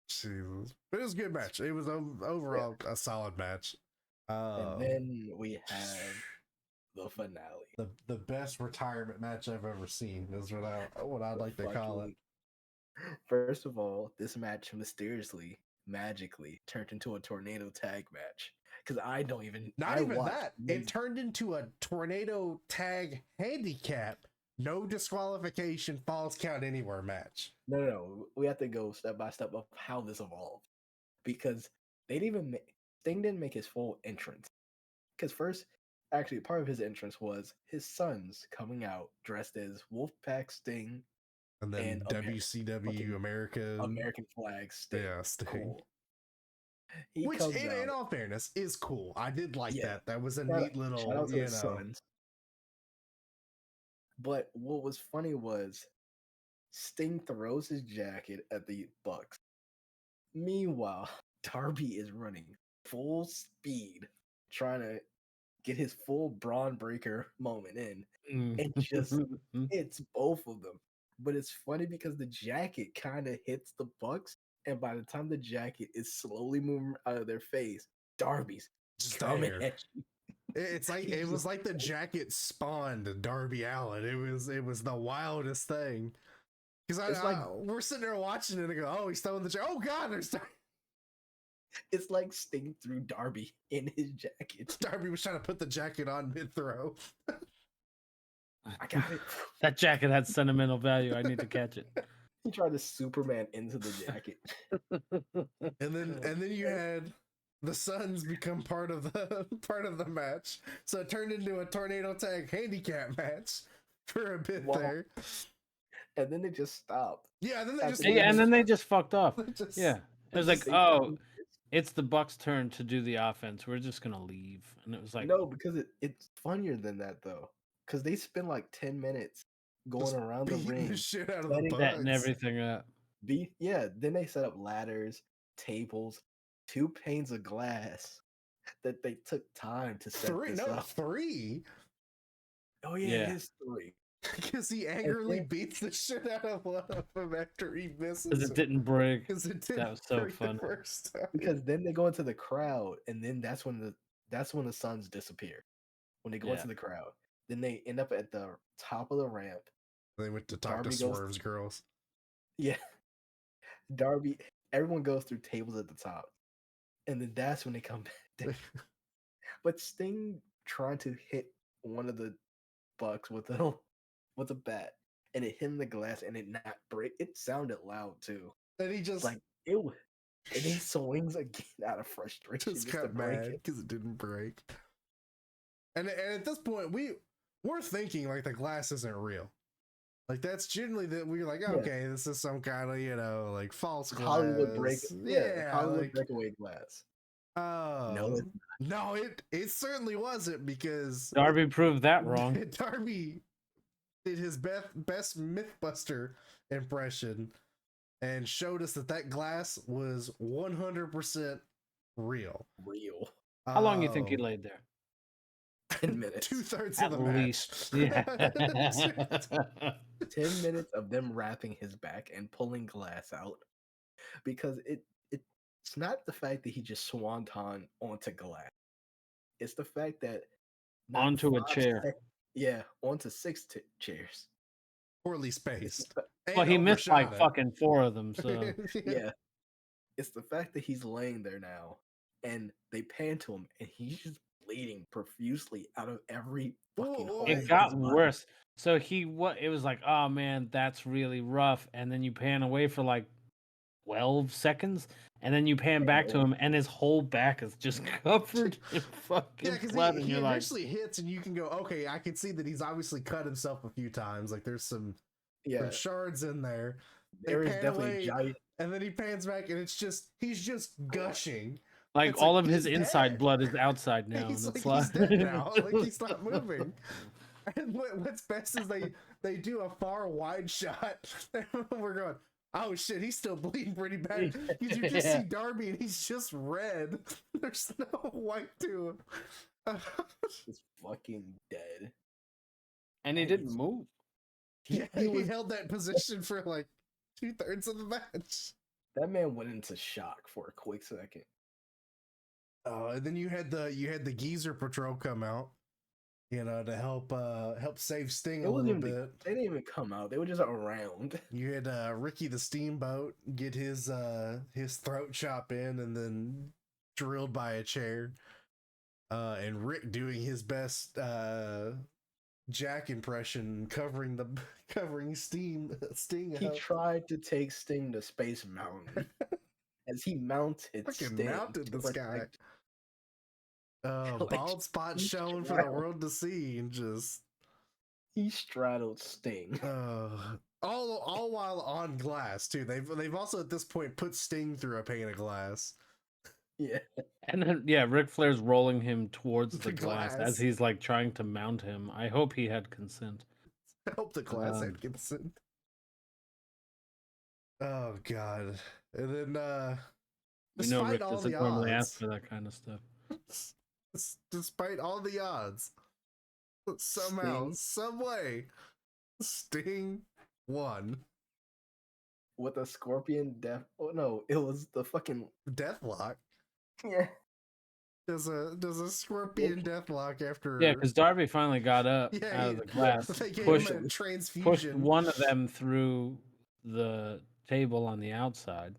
Jesus, but it was a good match. It was overall a solid match. And then we had the finale, the best retirement match I've ever seen is what I'd like to call it. First of all, this match mysteriously, magically turned into a tornado tag match. Because I don't even it turned into a tornado tag handicap, no disqualification, falls count anywhere match. No. We have to go step by step of how this evolved. Because Sting didn't make his full entrance. Because first, actually, part of his entrance was his sons coming out dressed as Wolfpack Sting. And then WCW American flag Sting. Yeah, Sting. Cool. Which, in all fairness, is cool. I did like that. That was a neat little, shout out to his sons. But what was funny was Sting throws his jacket at the Bucks. Meanwhile, Darby is running full speed, trying to get his full Braun Breaker moment in, and just hits both of them. But it's funny because the jacket kind of hits the Bucks, and by the time the jacket is slowly moving out of their face, Darby's just coming at you. It's like it was like the jacket spawned Darby Allin. It was the wildest thing. Because we're sitting there watching it and go, oh, he's throwing the jacket. Oh God, there's Darby. It's like Sting threw Darby in his jacket. Darby was trying to put the jacket on mid-throw. I got it. That jacket had sentimental value. I need to catch it. He tried to Superman into the jacket. and then you had the Sons become part of the match. So it turned into a tornado tag handicap match for a bit there. And then they just stopped. Yeah, and then they just fucked off. It was like, oh, it's the Bucks' turn to do the offense. We're just gonna leave. And it was like, no, because it's funnier than that though. Because they spend like 10 minutes going around the ring, the shit out of the Bucks, setting everything up. Then they set up ladders, tables, 2 panes of glass that they took time to set up. 3. Oh yeah, it is 3. Because he angrily beats the shit out of one of them after he misses. Because it didn't break. That was so fun. Because then they go into the crowd, and then that's when the Sons disappear. When they go into the crowd, then they end up at the top of the ramp. They went to talk to Swerve's girls. Yeah, Darby. Everyone goes through tables at the top, and then that's when they come back. But Sting trying to hit one of the Bucks with a bat, and it hit in the glass, and it not break. It sounded loud too. And he just like it, and he swings again out of frustration. Just got mad because it didn't break. And at this point, we're thinking like the glass isn't real. Like that's generally that we're like, Yeah. okay, this is some kind of, you know, like false It's glass. Hollywood Like, breakaway glass. No, oh it's no, it certainly wasn't, because Darby proved that wrong. Darby did his best Mythbuster impression and showed us that glass was 100% real. real. How long you think he laid there? 10 minutes. 2/3 At of the least. match. Yeah. 10 minutes of them wrapping his back and pulling glass out, because it's not the fact that he just swanton onto glass. It's the fact that not Onto a 5 chair. Onto 6 chairs. Poorly It's spaced. the fa- And Well, he missed like overshot it. fucking 4 of them, so yeah, it's the fact that he's laying there now, and they pan to him, and he's just bleeding profusely out of every fucking Whoa, hole. it in got his body. worse. So it was like, oh man, that's really rough. And then you pan away for like 12 seconds, and then you pan back to him, and his whole back is just covered in fucking Yeah, because blood. he And you're like, initially hits, and you can go, okay, I can see that he's obviously cut himself a few times. Like there's some Yeah, shards in there. They there is pan definitely away, giant. and then he pans back, and he's just gushing. like It's all like, of his he's inside dead. blood is outside now. He's and it's like, he's dead now. Like he's not moving. And what's best is they do a far wide shot. We're going, oh shit, he's still bleeding pretty bad. Because you just Yeah. see Darby, and he's just red. There's no white to him. Is fucking dead. And he And didn't he's- move. Yeah, he he was- held that position for like 2/3 of the match. That man went into shock for a quick second. And then you had the Geezer Patrol come out, you know, to help save Sting It a wasn't little even. bit. They didn't even come out. They were just around. You had Ricky the Steamboat get his throat chop in and then drilled by a chair. And Rick doing his best Jack impression, covering Sting. He up. tried to take Sting to Space Mountain as he mounted Fucking Sting. mounted to this guy. protect- Bald Like, spot he showing for the straddled- world to see, and just He straddled Sting. all while on glass too. They've also at this point put Sting through a pane of glass. Yeah. And then Ric Flair's rolling him towards the The glass glass. as he's like trying to mount him. I hope he had consent. I hope the glass had consent. Oh god. And then You know, despite Rick all doesn't the normally odds, ask for that kind of stuff. despite all the odds, somehow, Sting? some way, Sting won. With a scorpion death. Oh no, it was the fucking. Deathlock. Yeah. Does a scorpion deathlock after Yeah, because Darby finally got up Yeah, out of the glass, they gave pushed, him a pushed transfusion. one of them through the table on the outside.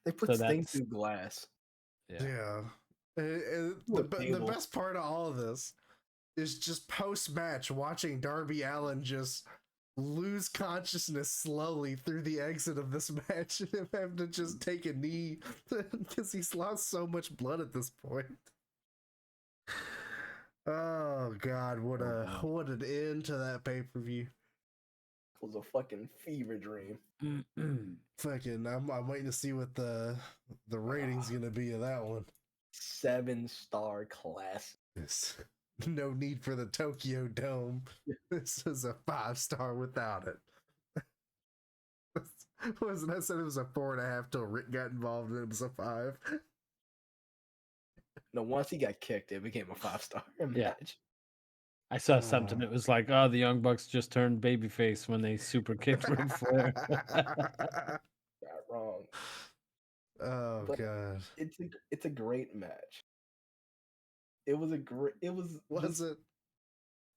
They put So Sting that's- through glass. Yeah. The table. best part of all of this is just post match watching Darby Allin just lose consciousness slowly through the exit of this match, and him having to just take a knee because he's lost so much blood at this point. Oh god, what an end to that pay-per-view. It was a fucking fever dream. Fucking, I'm waiting to see what the rating's gonna be of that one. 7-star class. Yes. No need for the Tokyo Dome. This is a 5-star without it. Wasn't I said it was a 4.5 till Rick got involved and it was a 5? No, once he got kicked, it became a 5-star Yeah. match. I saw something. It was like, oh, the Young Bucks just turned babyface when they super kicked Ric Flair. Got wrong. Oh But- god. It's a great match. It was a great. It was. Was it?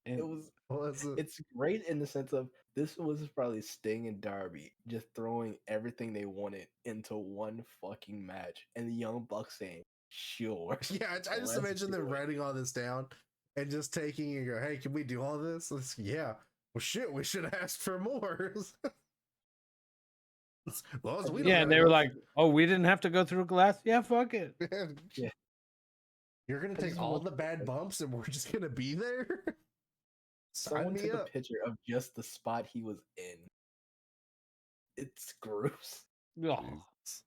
And It was. Was it? It's great in the sense of this was probably Sting and Darby just throwing everything they wanted into one fucking match, and the Young Bucks saying, "Sure." Yeah, I just Let's imagine them do it. writing all this down and just taking and go, hey, can we do all this? Yeah. Well, shit, we should have asked for more. As long as we don't yeah, have and they were enough. like, oh, we didn't have to go through glass? Yeah, fuck it. Yeah. You're gonna I take just all want- the bad bumps and we're just gonna be there? Sign Someone me took a up. picture of just the spot he was in. It's gross. Oh, Jesus.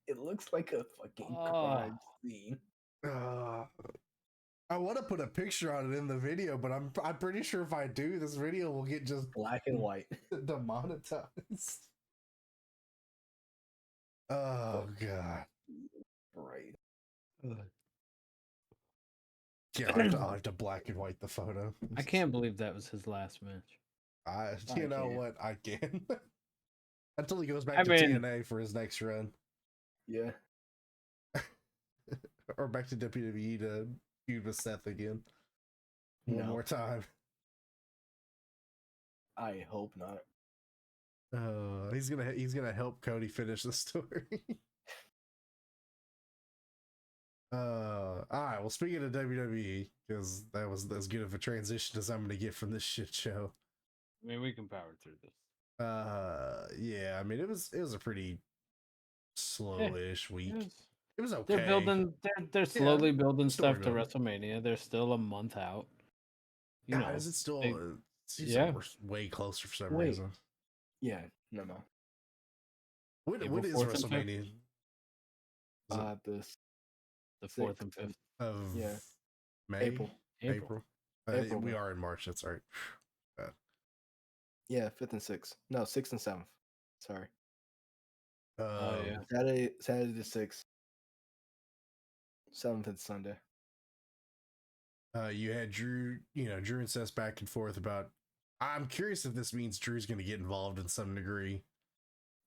It looks like a fucking Oh. crime scene. I want to put a picture on it in the video, but I'm pretty sure if I do, this video will get just Black and white. demonetized. Oh god. Right. Yeah, I'll have to black and white the photo. I can't believe that was his last match. You I know can't. what? I can. Until he goes back I to mean- TNA for his next run. Yeah. Or back to WWE to feud with Seth again. One No. more time. I hope not. He's gonna help Cody finish the story. All right. Well, speaking of WWE, because that was as good of a transition as I'm gonna get from this shit show. I mean, we can power through this. Yeah. I mean, it was a pretty slowish week. It was okay. They're building. They're slowly building stuff to WrestleMania. They're still a month out. You know, is it still? they- Yeah, we're way closer for some reason. Yeah. No. What April is 4th and 5th? WrestleMania? The 4th and 5th. Of Yeah. May? April. April. April, We man. are in March. That's right. Yeah, 5th and 6th. No, 6th and 7th. Sorry. Oh yeah. Saturday the 6th. 7th and Sunday. You had Drew and Seth back and forth about. I'm curious if this means Drew's going to get involved in some degree.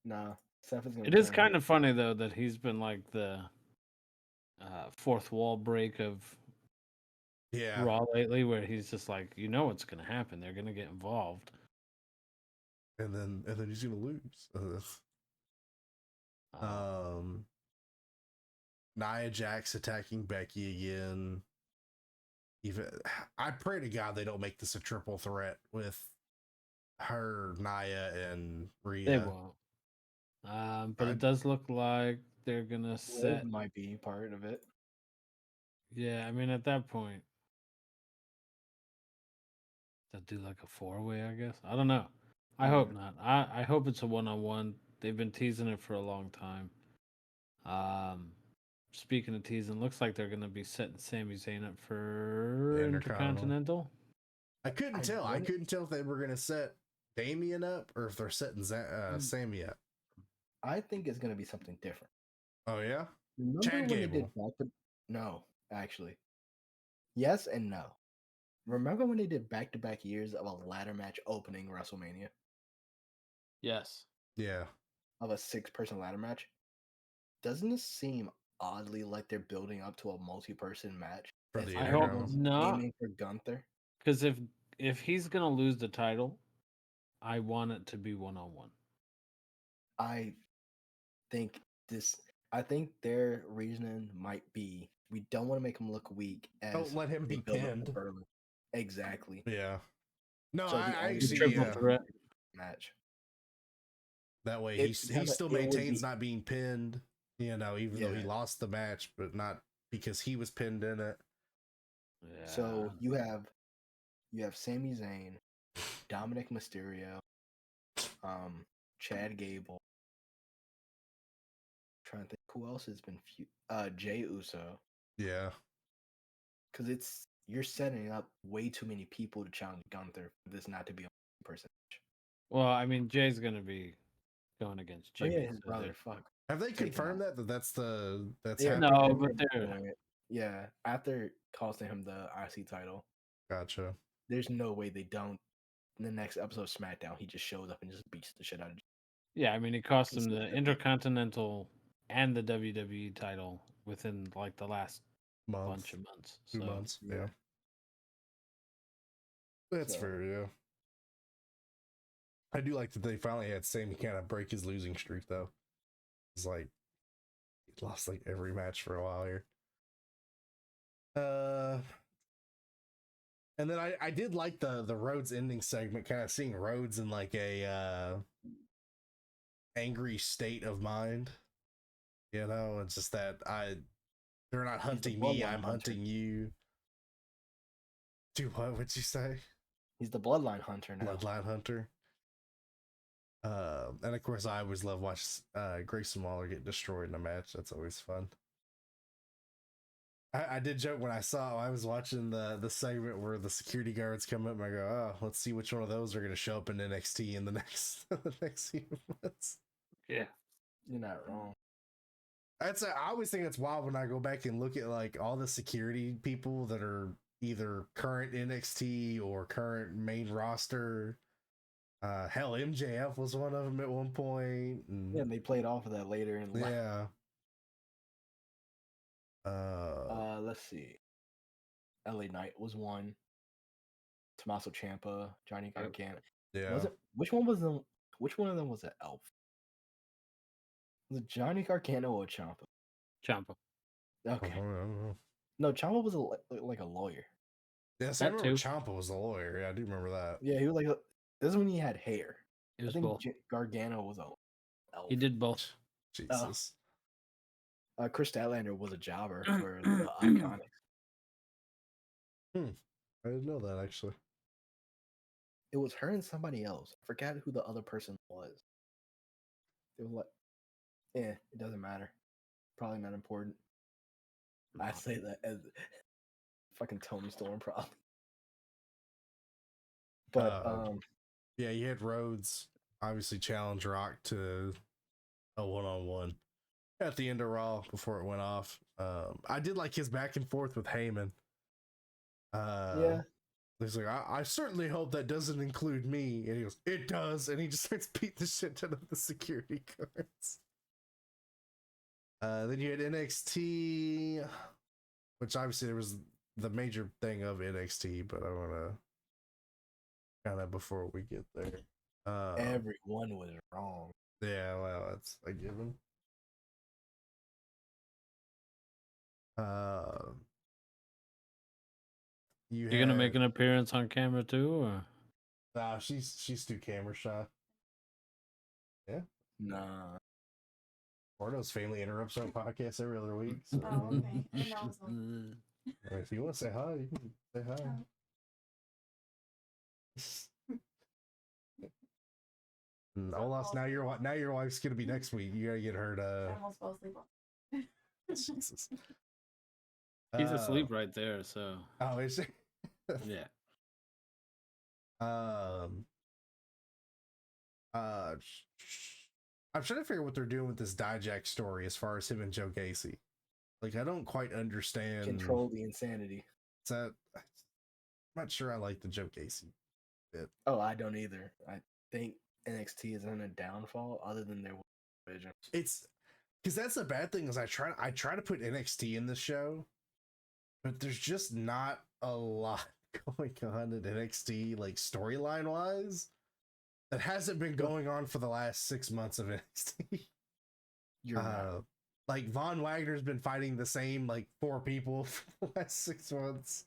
Nah. Seth is gonna It is turn kind of funny though that he's been like the fourth wall break of Raw lately, where he's just like, you know what's going to happen. They're going to get involved, and then he's going to lose. Nia Jax attacking Becky again. Even I pray to God they don't make this a triple threat with her, Nia, and Rhea. They won't. But it does look like they're gonna set. Liv might be part of it. Yeah, I mean at that point, they'll do like a 4-way. I guess. I don't know. I hope not. I hope it's a 1-on-1. They've been teasing it for a long time. Speaking of teasing, looks like they're gonna be setting Sami Zayn up for Intercontinental. I couldn't tell. I couldn't tell if they were gonna set Damian up or if they're setting Sami up. I think it's gonna be something different. Oh yeah. Remember Chad when Gable. they did No, actually. Yes and no. Remember when they did back-to-back years of a ladder match opening WrestleMania? Yes. Yeah. Of a 6-person ladder match? Doesn't this seem oddly like they're building up to a multi-person match? For the I hope Intercontinental. not, aiming for Gunther? because if he's gonna lose the title, I want it to be 1-on-1. I think their reasoning might be we don't want to make him look weak. Don't let him they be build up pinned. to Berlin. Exactly. Yeah. No, So the I only see. triple threat match. That way It he kinda- still it would maintains be- not being pinned, even though he Yeah. lost the match, but not because he was pinned in it. Yeah. So you have Sami Zayn, Dominic Mysterio, Chad Gable. Trying to think who else has been Jey Uso. Yeah. Because you're setting up way too many people to challenge Gunther for this not to be a person. Well, I mean, Jay's gonna be going against Oh Jimmy. yeah, his so brother. they're- Fuck. Have they Taking confirmed out. that's Yeah, happening? No, but they're they're doing it. Yeah, after costing him the IC title, Gotcha. there's no way they don't. In the next episode of SmackDown, he just shows up and just beats the shit out of. yeah. I mean, it cost them the Consistently. Intercontinental and the WWE title within like the last bunch of months. 2 So months. Yeah. yeah. That's So- fair, yeah. I do like that they finally had Sammy kind of break his losing streak though. It's like he lost like every match for a while here. And then I did like the Rhodes ending segment, kind of seeing Rhodes in like a angry state of mind. You know, it's just that they're not hunting me, bloodline I'm hunter. hunting you. Dude, what would you say? He's the Bloodline Hunter now. Bloodline Hunter. And of course, I always love watching Grayson Waller get destroyed in a match. That's always fun. I did joke when I was watching the segment where the security guards come up and I go, oh, let's see which one of those are going to show up in NXT in the next few months. Yeah, You're not wrong. I always think it's wild when I go back and look at like all the security people that are either current NXT or current main roster. Hell, MJF was one of them at one point. And, Yeah, and they played off of that later in life. yeah. Let's see. LA Knight was one. Tommaso Ciampa, Johnny Gargano. Yeah. Was it? Which one of them was an elf? Was it Johnny Gargano or Ciampa? Ciampa. Okay. I don't know. No, Ciampa was like a lawyer. Yes, I That remember too. Ciampa was the lawyer. Yeah, I do remember that. Yeah, he was like. This is when he had hair. It I was think both. Gargano was a elf. He did both. Jesus. Chris Statlander was a jobber for the Iconics. I didn't know that actually. It was her and somebody else. I forgot who the other person was. It was like, it doesn't matter. Probably not important. I say that as fucking Tony Storm probably. But yeah, you had Rhodes obviously challenge Rock to a one-on-one at the end of Raw before it went off. I did like his back and forth with Heyman. Yeah. He's like, I certainly hope that doesn't include me. And he goes, it does. And he just starts beating the shit out of the security guards. Then you had NXT, which obviously there was the major thing of NXT, but I want to kind of before we get there. Everyone was wrong. Yeah, well, that's a given. You're gonna make an appearance on camera too, or? Nah, she's too camera shy. Yeah. Nah. Porto's family interrupts our podcast every other week. So Oh, okay. I know it's if you want to say hi, you can say hi. Olaf, now your wife's gonna be next week. You gotta get her to. I almost fell asleep. Jesus. He's asleep right there, so. Oh, is she? Yeah. I'm trying to figure out what they're doing with this Dijak story as far as him and Joe Gacy. Like, I don't quite understand. Control the insanity. I'm not sure I like the Joe Gacy bit. Oh, I don't either. I think NXT is on a downfall other than their division. It's because that's the bad thing is I try to put NXT in the show, but there's just not a lot going on in NXT, like storyline wise, that hasn't been going on for the last 6 months of NXT. You're right. Like Von Wagner's been fighting the same like 4 people for the last 6 months.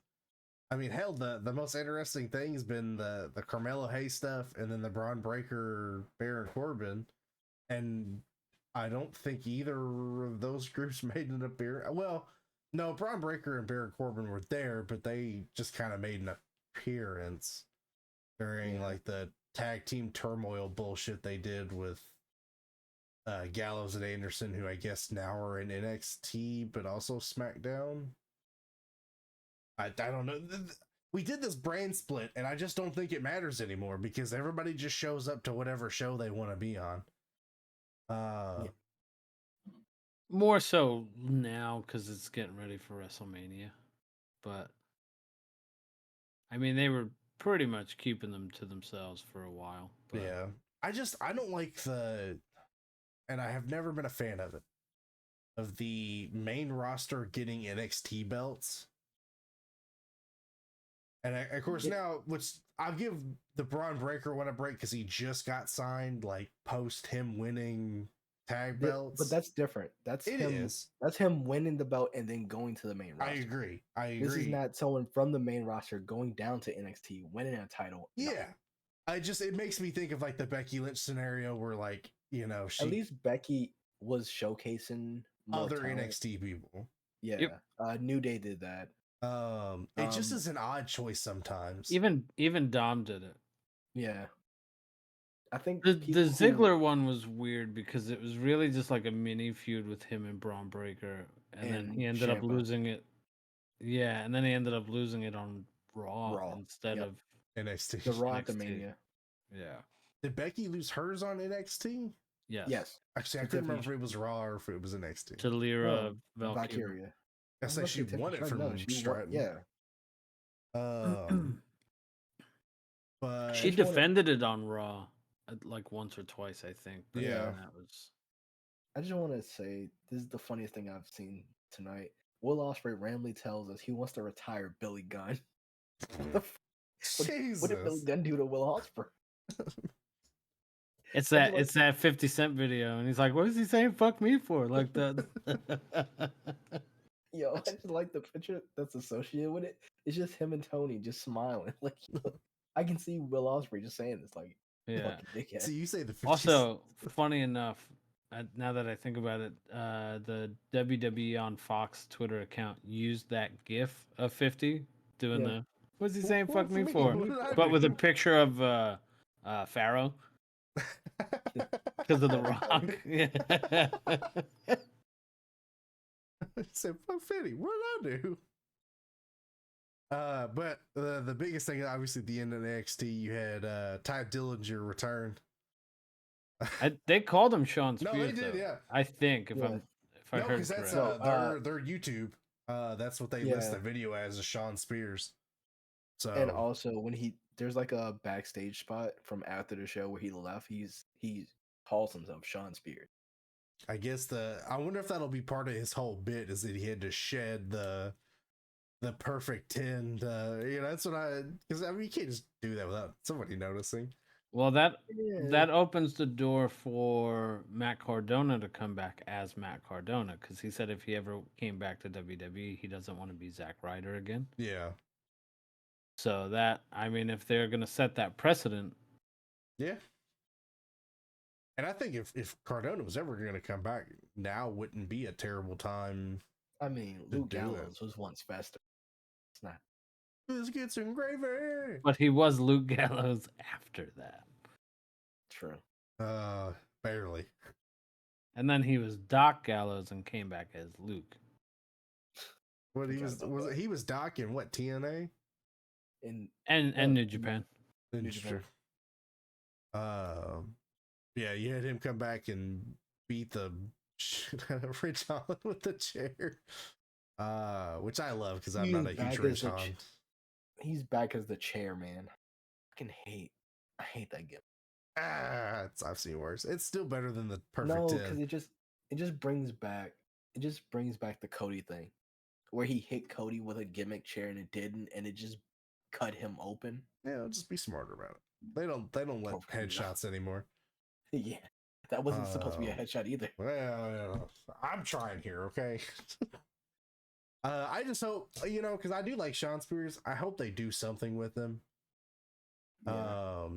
I mean, hell, the most interesting thing has been the Carmelo Hayes stuff, and then the Braun Breaker Baron Corbin, and I don't think either of those groups made an appearance. Well, no, Braun Breaker and Baron Corbin were there, but they just kind of made an appearance during like the tag team turmoil bullshit they did with Gallows and Anderson, who I guess now are in NXT, but also SmackDown. I don't know. We did this brand split, and I just don't think it matters anymore because everybody just shows up to whatever show they want to be on. More so now because it's getting ready for WrestleMania. But, I mean, they were pretty much keeping them to themselves for a while. But. Yeah. I don't like and I have never been a fan of it, of the main roster getting NXT belts. And of course now, which I'll give the Braun Breaker one a break because he just got signed, like post him winning tag belts. But that's different. That's him winning the belt and then going to the main roster. I agree. This is not someone from the main roster going down to NXT, winning a title. Yeah. No. It makes me think of like the Becky Lynch scenario where like, you know, at least Becky was showcasing other talent. NXT people. Yeah. Yep. New Day did that. It just Um, is an odd choice sometimes. Even Dom did it. Yeah, I think The people who Ziggler one was weird because it was really just like a mini feud with him and Braun Breaker, and then he and ended up Ciampa, losing it. Yeah, and then he ended up losing it on Raw Raw. instead Yep. of NXT. The Raw at the NXT. Mania. Yeah. Did Becky lose hers on NXT? Yes. Yes. Actually, I To couldn't remember Tiffany if it was Raw or if it was NXT. To Lyra Valkyria. Valkyria. I was say about to she Tiffany won it Stratton. from No, she won. Stratton. Yeah. But She just wanna- defended it on Raw like once or twice, I think. But Yeah. that was I just want to say this is the funniest thing I've seen tonight. Will Ospreay randomly tells us he wants to retire Billy Gunn. What did Billy Jesus. Gunn do to Will Ospreay? it's I that just it's that 50 Cent video, and he's like, "What is he saying? Fuck me for?" Like that. Yo, I just like the picture that's associated with it. It's just him and Tony just smiling. Like, I can see Will Ospreay just saying this, like, Yeah. fucking dickhead. So you say the 50s. Also, funny enough, now that I think about it, the WWE on Fox Twitter account used that GIF of 50 doing Yeah. the "What's he saying? Fuck me What for?" did I But with a do? picture of Pharaoh because of the Rock. Yeah. said, fuck Fitty, what did I do? But the biggest thing, obviously, at the end of NXT, you had Ty Dillinger return. They called him Sean No, Spears. they did, though. yeah. I think if Yeah. I No, heard because that's correct. their YouTube. That's what they list the video as Sean Spears. So And also when there's like a backstage spot from after the show where he left, he calls himself Sean Spears. I guess I wonder if that'll be part of his whole bit, is that he had to shed the perfect 10. That's what because I mean, you can't just do that without somebody noticing. Well, that opens the door for Matt Cardona to come back as Matt Cardona, because he said if he ever came back to WWE, he doesn't want to be Zack Ryder again. Yeah. So that, I mean, if they're gonna set that precedent, Yeah. And I think if Cardona was ever going to come back, now wouldn't be a terrible time. I mean, To Luke do it. Gallows was once faster. It's not. Biscuits and gravy. but he was Luke Gallows after that, True. Barely. and then he was Doc Gallows and came back as Luke. What he Forgot was about that. he was Doc in what, TNA? And And New Japan. New Japan. Yeah, you had him come back and beat the shit out of Rich Holland with the chair. Which I love because I'm He's not a huge back Rich as the Holland. he's back as the chairman. I hate that gimmick. I've seen worse. It's still better than the perfect No, 10. because it just brings back the Cody thing, where he hit Cody with a gimmick chair and it didn't, and it just cut him open. Yeah, just be smarter about it. They don't let Hopefully not. headshots anymore. Yeah, that wasn't supposed to be a headshot either. Well, I'm trying here, okay? I just hope, because I do like Sean Spears. I hope they do something with him. Yeah.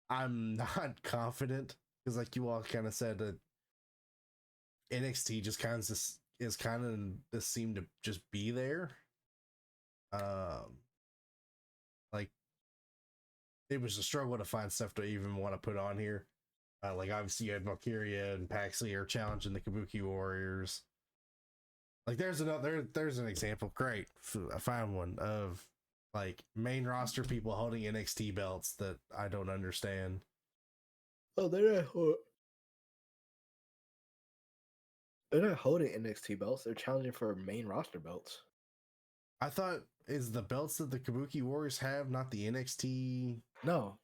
I'm not confident because, like you all kind of said, that NXT just kind of seemed to just be there. Like it was a struggle to find stuff to even want to put on here. Like obviously you had Valkyria and Paxley are challenging the Kabuki Warriors. Like there's an example. Great, I found one of like main roster people holding NXT belts that I don't understand. Oh, they're not holding NXT belts. They're challenging for main roster belts. I thought is the belts that the Kabuki Warriors have, not the NXT. No,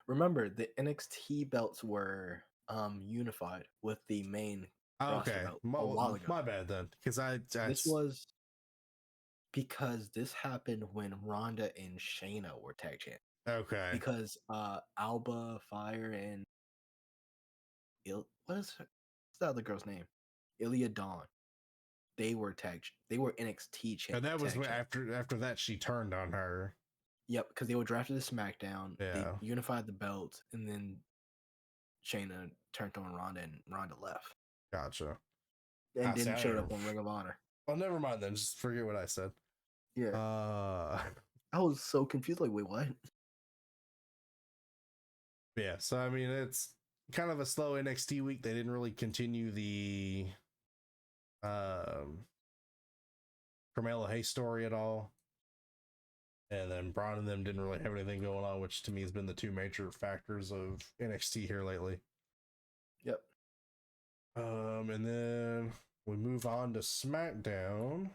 remember the NXT belts were unified with the main roster Okay, belt a while ago. my bad then, because This was because this happened when Ronda and Shayna were tag champ. okay. Because Alba, Fire, and what's the other girl's name? Ilya Dawn. They were NXT champ. And that was when, after that she turned on her. Yep, because they were drafted to SmackDown. Yeah. They unified the belts, and then Shayna turned on Ronda, and Ronda left. Gotcha. And See, didn't I show don't up on Ring of Honor. Well, never mind then. Just forget what I said. Yeah, I was so confused. Like, wait, what? Yeah. So I mean, it's kind of a slow NXT week. They didn't really continue the Carmelo Hayes story at all. And then Braun and them didn't really have anything going on, which to me has been the two major factors of NXT here lately. Yep. And then we move on to SmackDown.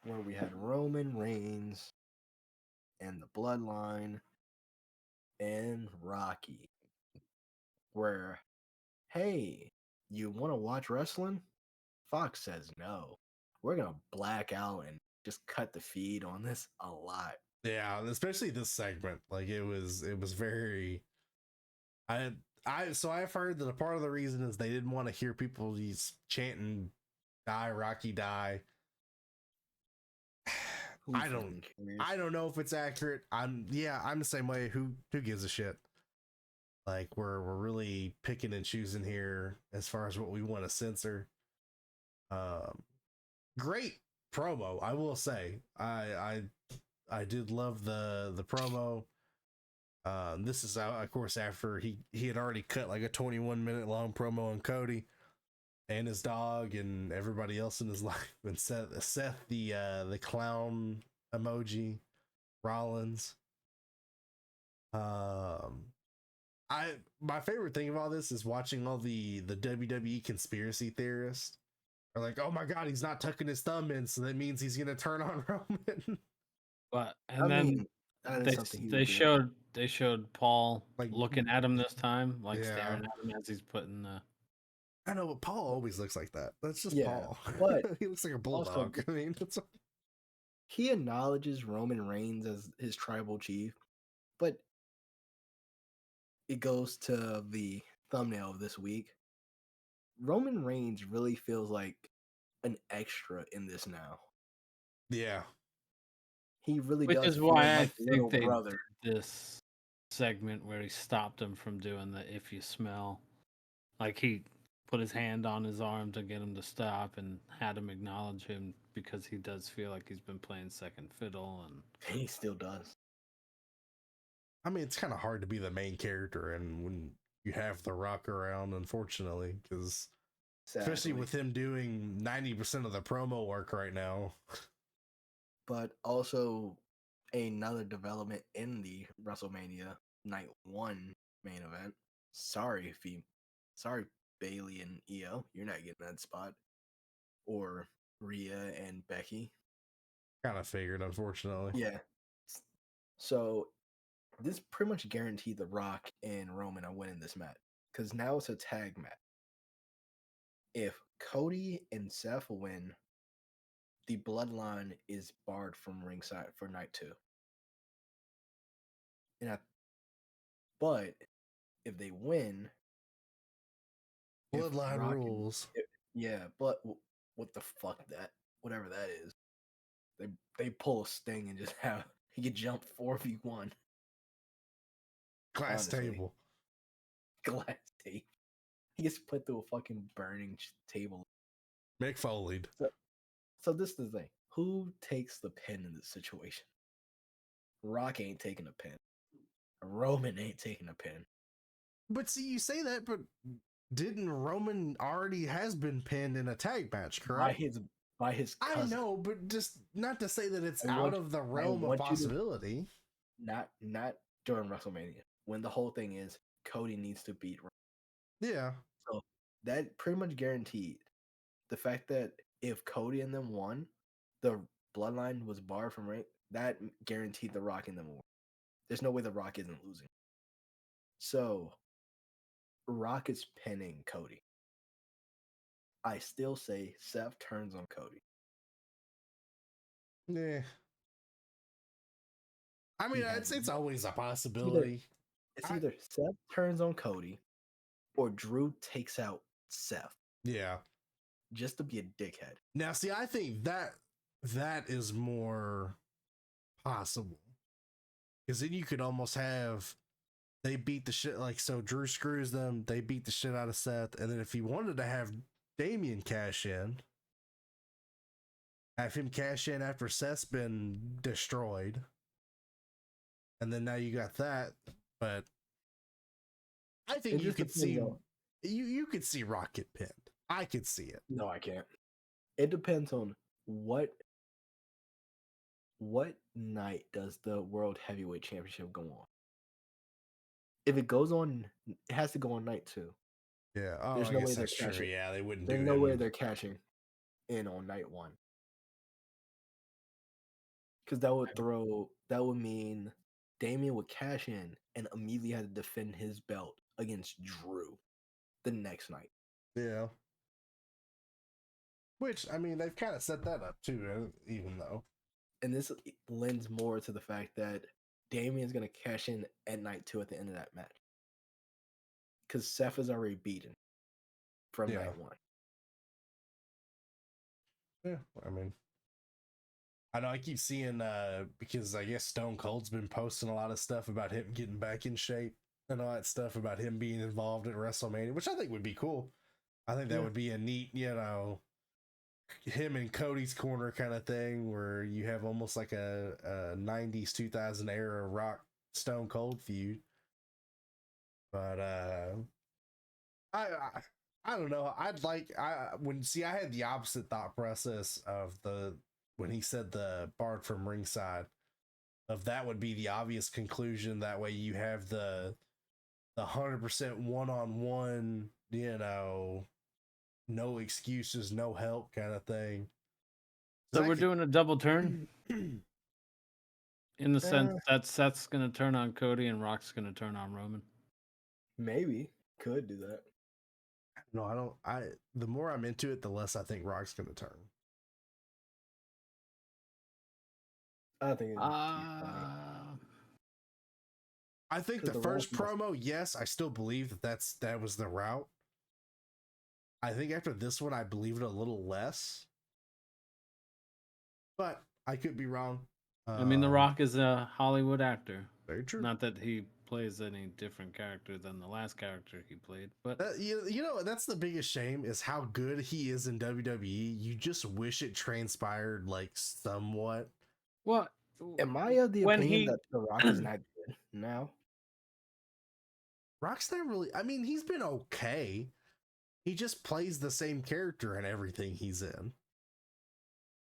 Where we had Roman Reigns and the Bloodline and Rocky. Where, hey, you want to watch wrestling? Fox says no. We're gonna black out and just cut the feed on this a lot. Yeah, especially this segment. Like it was very. So I've heard that a part of the reason is they didn't want to hear people these chanting "Die Rocky Die." Who I fucking cares? don't know if it's accurate. I'm the same way. Who gives a shit? Like we're really picking and choosing here as far as what we want to censor. Great promo, I will say. I did love the promo. This is of course after he had already cut like a 21-minute long promo on Cody and his dog and everybody else in his life, and Seth the clown emoji, Rollins. My favorite thing of all this is watching all the WWE conspiracy theorists are like, oh my god, he's not tucking his thumb in, so that means he's gonna turn on Roman. But I and then mean, that is something he would do. they showed Paul Like, looking at him this time, like yeah. staring at him as he's putting the. I know, but Paul always looks like that. That's just Yeah, Paul. but he looks like a also- bulldog. I mean, it's He acknowledges Roman Reigns as his tribal chief, but it goes to the thumbnail of this week. Roman Reigns really feels like an extra in this now. yeah. He really Which does is feel why I like little think they brother. did this segment where he stopped him from doing the "if you smell," like he put his hand on his arm to get him to stop and had him acknowledge him because he does feel like he's been playing second fiddle and. He still does. I mean, it's kind of hard to be the main character, and when you have The Rock around, unfortunately, because especially with him doing 90% of the promo work right now. But also another development in the WrestleMania Night 1 main event. Sorry, Bailey and Io, you're not getting that spot. Or Rhea and Becky. Kind of figured, unfortunately. Yeah. So this pretty much guaranteed The Rock and Roman are winning this match. Because now it's a tag match. If Cody and Seth win, the bloodline is barred from ringside for night 2. But if they win, Bloodline rules. but what the fuck whatever that is, they pull a Sting and just have he get jumped 4v1. Glass honestly. table. Glass table. He gets put through a fucking burning table. Mick Foley'd. So this is the thing. Who takes the pin in this situation? Rock ain't taking a pin. Roman ain't taking a pin. But see, you say that, but didn't Roman already has been pinned in a tag match, correct? By his cousin. I know, but just not to say that it's I out want- of the I realm of want you to- possibility. Not during WrestleMania. When the whole thing is Cody needs to beat Roman. Yeah. So that pretty much guaranteed the fact that if Cody and them won, the bloodline was barred from ring. That guaranteed the Rock and them won. There's no way the Rock isn't losing. So Rock is pinning Cody. I still say Seth turns on Cody. Yeah. I mean, He has it's always a possibility. It's either Seth turns on Cody or Drew takes out Seth Yeah. just to be a dickhead. Now, see, I think that is more possible. Because then you could almost have they beat the shit, like, so Drew screws them, they beat the shit out of Seth, and then if he wanted to have Damian cash in, have him cash in after Seth's been destroyed, and then now you got that. But I think It you just could depends see on. you could see Rock get pinned. I could see it. No, I can't. It depends on what night does the World Heavyweight Championship go on. If it goes on, it has to go on night 2. Yeah. Oh, There's I no guess way they're that's true. cashing. Yeah, they wouldn't There's do no way him. they're cashing in on night 1. Because that would mean Damian would cash in and immediately have to defend his belt against Drew the next night. Yeah. Which, I mean, they've kind of set that up too, even though. And this lends more to the fact that Damian's going to cash in at night 2 at the end of that match. Because Seth is already beaten from Yeah. night 1. Yeah, I mean, I know I keep seeing because I guess Stone Cold's been posting a lot of stuff about him getting back in shape and all that stuff about him being involved at WrestleMania, which I think would be cool. I think that Yeah. would be a neat, him in Cody's corner kind of thing where you have almost like a 90s 2000 era Rock Stone Cold feud. But I don't know. I had the opposite thought process of when he said the Bard from ringside, of that would be the obvious conclusion. That way you have the 100% one-on-one, no excuses, no help kind of thing. So we're doing a double turn in the sense Uh, that Seth's going to turn on Cody and Rock's going to turn on Roman. Maybe. Could do that. No, I don't. The more I'm into it, the less I think Rock's going to turn. I think it'd be funny. I think 'Cause the the first Rock promo, yes, I still believe that was the route. I think after this one, I believe it a little less, but I could be wrong. I mean, The Rock is a Hollywood actor. Very true. Not that he plays any different character than the last character he played, but That's the biggest shame is how good he is in WWE. You just wish it transpired like somewhat. well, Am I of the when opinion he that The Rock is not good now? Rock's not really. I mean, he's been okay. He just plays the same character in everything he's in.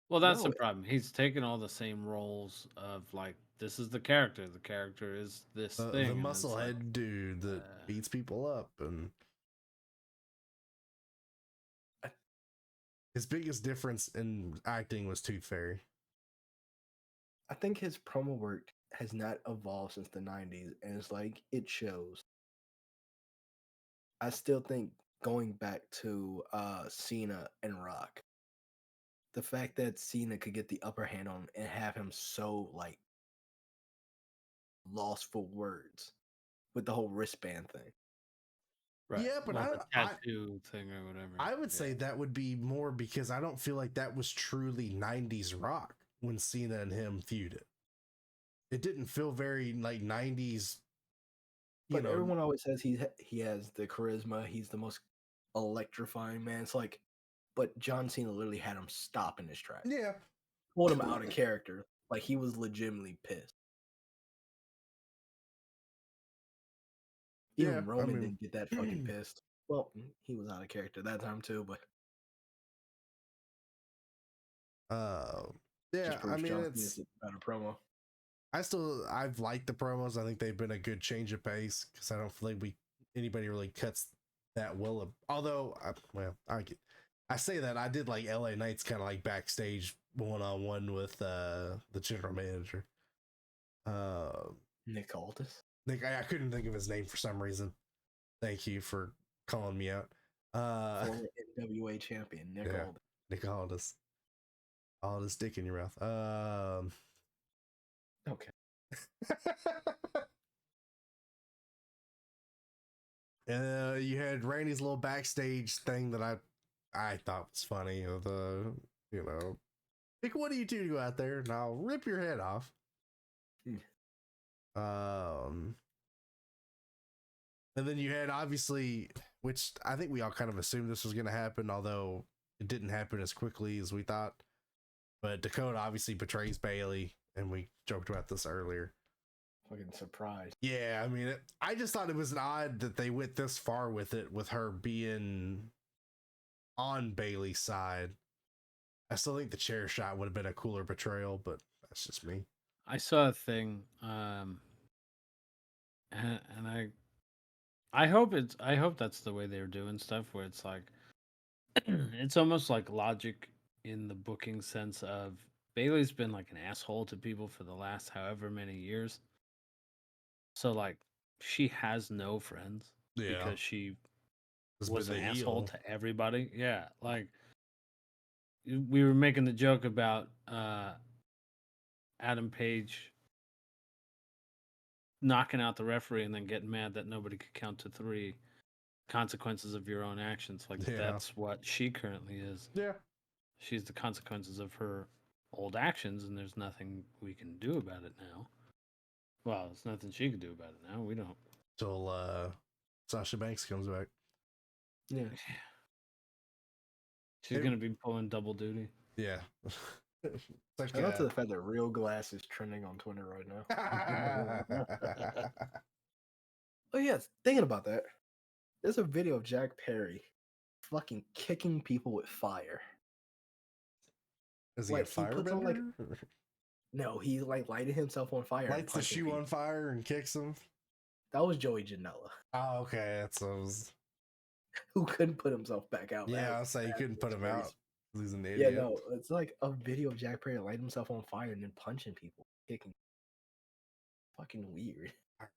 well, that's No, the problem. He's taken all the same roles of like this is the character. The character is this The thing. and it's musclehead like, dude that beats people up, and his biggest difference in acting was Tooth Fairy. I think his promo work has not evolved since the 90s, and it's like it shows. I still think going back to Cena and Rock, the fact that Cena could get the upper hand on him and have him so like lost for words with the whole wristband thing. right. Yeah, but well, the tattoo thing or whatever. I would say that would be more because I don't feel like that was truly 90s Rock when Cena and him feuded. It didn't feel very like 90s. But everyone always says he has the charisma. He's the most electrifying man. It's like, but John Cena literally had him stop in his tracks. Yeah. Pulled him out of character. Like he was legitimately pissed. Even Roman didn't get that fucking pissed. Well, he was out of character that time too, but yeah, I mean, John it's Cena's a better promo. I've liked the promos. I think they've been a good change of pace because I don't feel like anybody really cuts that well. Although, I say that I did like LA Knight's kind of like backstage one-on-one with the general manager. Nick Aldis. Nick, I couldn't think of his name for some reason. Thank you for calling me out. Former NWA champion Nick Aldis. Nick Aldis. All this dick in your mouth. Okay. You had Randy's little backstage thing that I thought was funny. Of pick one of you two to go out there and I'll rip your head off. And then you had obviously, which I think we all kind of assumed this was going to happen, although it didn't happen as quickly as we thought. But Dakota obviously betrays Bailey, and we joked about this earlier. Fucking surprised. Yeah, I mean, I just thought it was odd that they went this far with it, with her being on Bailey's side. I still think the chair shot would have been a cooler betrayal, but that's just me. I saw a thing, and I hope that's the way they're doing stuff, where it's like it's almost like logic in the booking sense of Bailey's been like an asshole to people for the last however many years. So like she has no friends because she was an asshole to everybody. Yeah, like we were making the joke about Adam Page knocking out the referee and then getting mad that nobody could count to 3. Consequences of your own actions. Like that's what she currently is. Yeah. She's the consequences of her old actions, and there's nothing we can do about it now. Well, there's nothing she can do about it now. We don't. Till Sasha Banks comes back. Yeah. She's gonna be pulling double duty. Yeah. Like, shout out to the fact that Real Glass is trending on Twitter right now. Oh yes, thinking about that. There's a video of Jack Perry fucking kicking people with fire. Is he like, a firebender? Like, no, he like lighted himself on fire. Lights the shoe on fire and kicks him. That was Joey Janela. Oh, okay. That's what was... Who couldn't put himself back out. Yeah, I'll say you couldn't put him out. He's an idiot. Yeah, no, it's like a video of Jack Perry lighting himself on fire and then punching people, kicking. Fucking weird.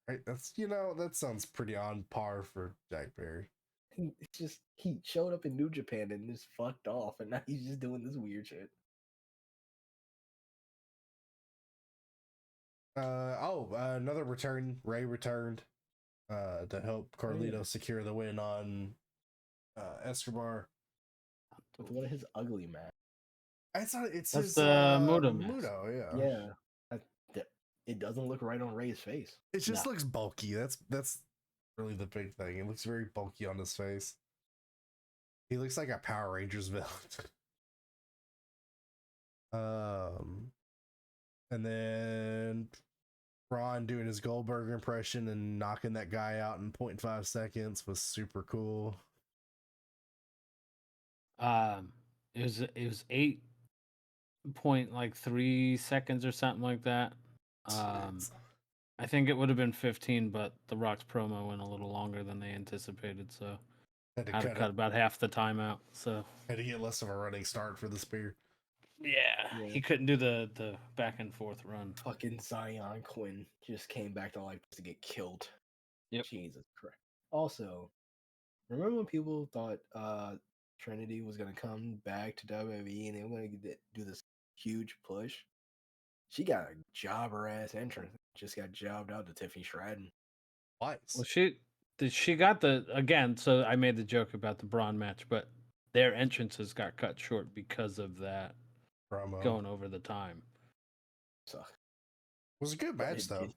Right, that's that sounds pretty on par for Jack Perry. It's just he showed up in New Japan and just fucked off, and now he's just doing this weird shit. Another return. Ray returned to help Carlito secure the win on Escobar. With one of his ugly match. That's his Muto. Muto, yeah. It doesn't look right on Ray's face. It just looks bulky. That's really the big thing. It looks very bulky on his face. He looks like a Power Rangers villain. And then Ron doing his Goldberg impression and knocking that guy out in 0.5 seconds was super cool. It was 8.3 seconds or something like that. I think it would have been 15, but The Rock's promo went a little longer than they anticipated, so had to cut about half the time out. So had to get less of a running start for the spear. Yeah. He couldn't do the back and forth run. Fucking Zion Quinn just came back to life to get killed. Yep. Jesus Christ. Also, remember when people thought Trinity was gonna come back to WWE and they were gonna do this huge push? She got a jobber ass entrance. Just got jobbed out to Tiffany Stratton. Twice. Well, she got again. So I made the joke about the Braun match, but their entrances got cut short because of that promo going over the time. So it was a good match though.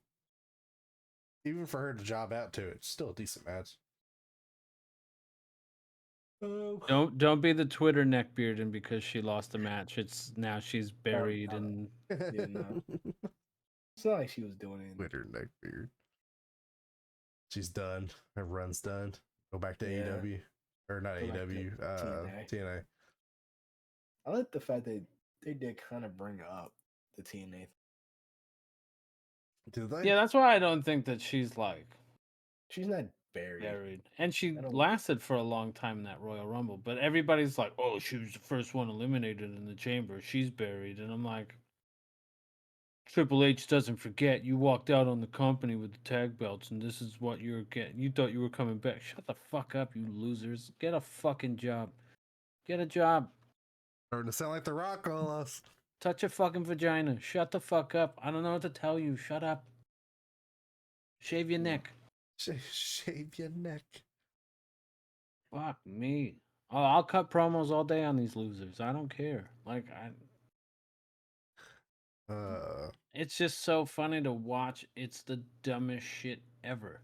Even for her to job out to it, still a decent match. Don't be the Twitter neckbeard, and because she lost the match, it's now she's buried and yeah, no. It's not like she was doing it. Twitter neckbeard. She's done. Her run's done. Go back to AEW. Or not AEW, TNA. I like the fact that they did kind of bring up the TNA. Did they? Yeah, that's why I don't think that she's not buried. And she lasted for a long time in that Royal Rumble, but everybody's like, oh, she was the first one eliminated in the chamber. She's buried. And I'm like, Triple H doesn't forget you walked out on the company with the tag belts, and this is what you're getting. You thought you were coming back. Shut the fuck up, you losers. Get a fucking job. Get a job. Starting to sound like The Rock on us. Touch a fucking vagina. Shut the fuck up. I don't know what to tell you. Shut up. Shave your neck. Shave your neck. Fuck me. Oh, I'll cut promos all day on these losers. I don't care. Like it's just so funny to watch. It's the dumbest shit ever.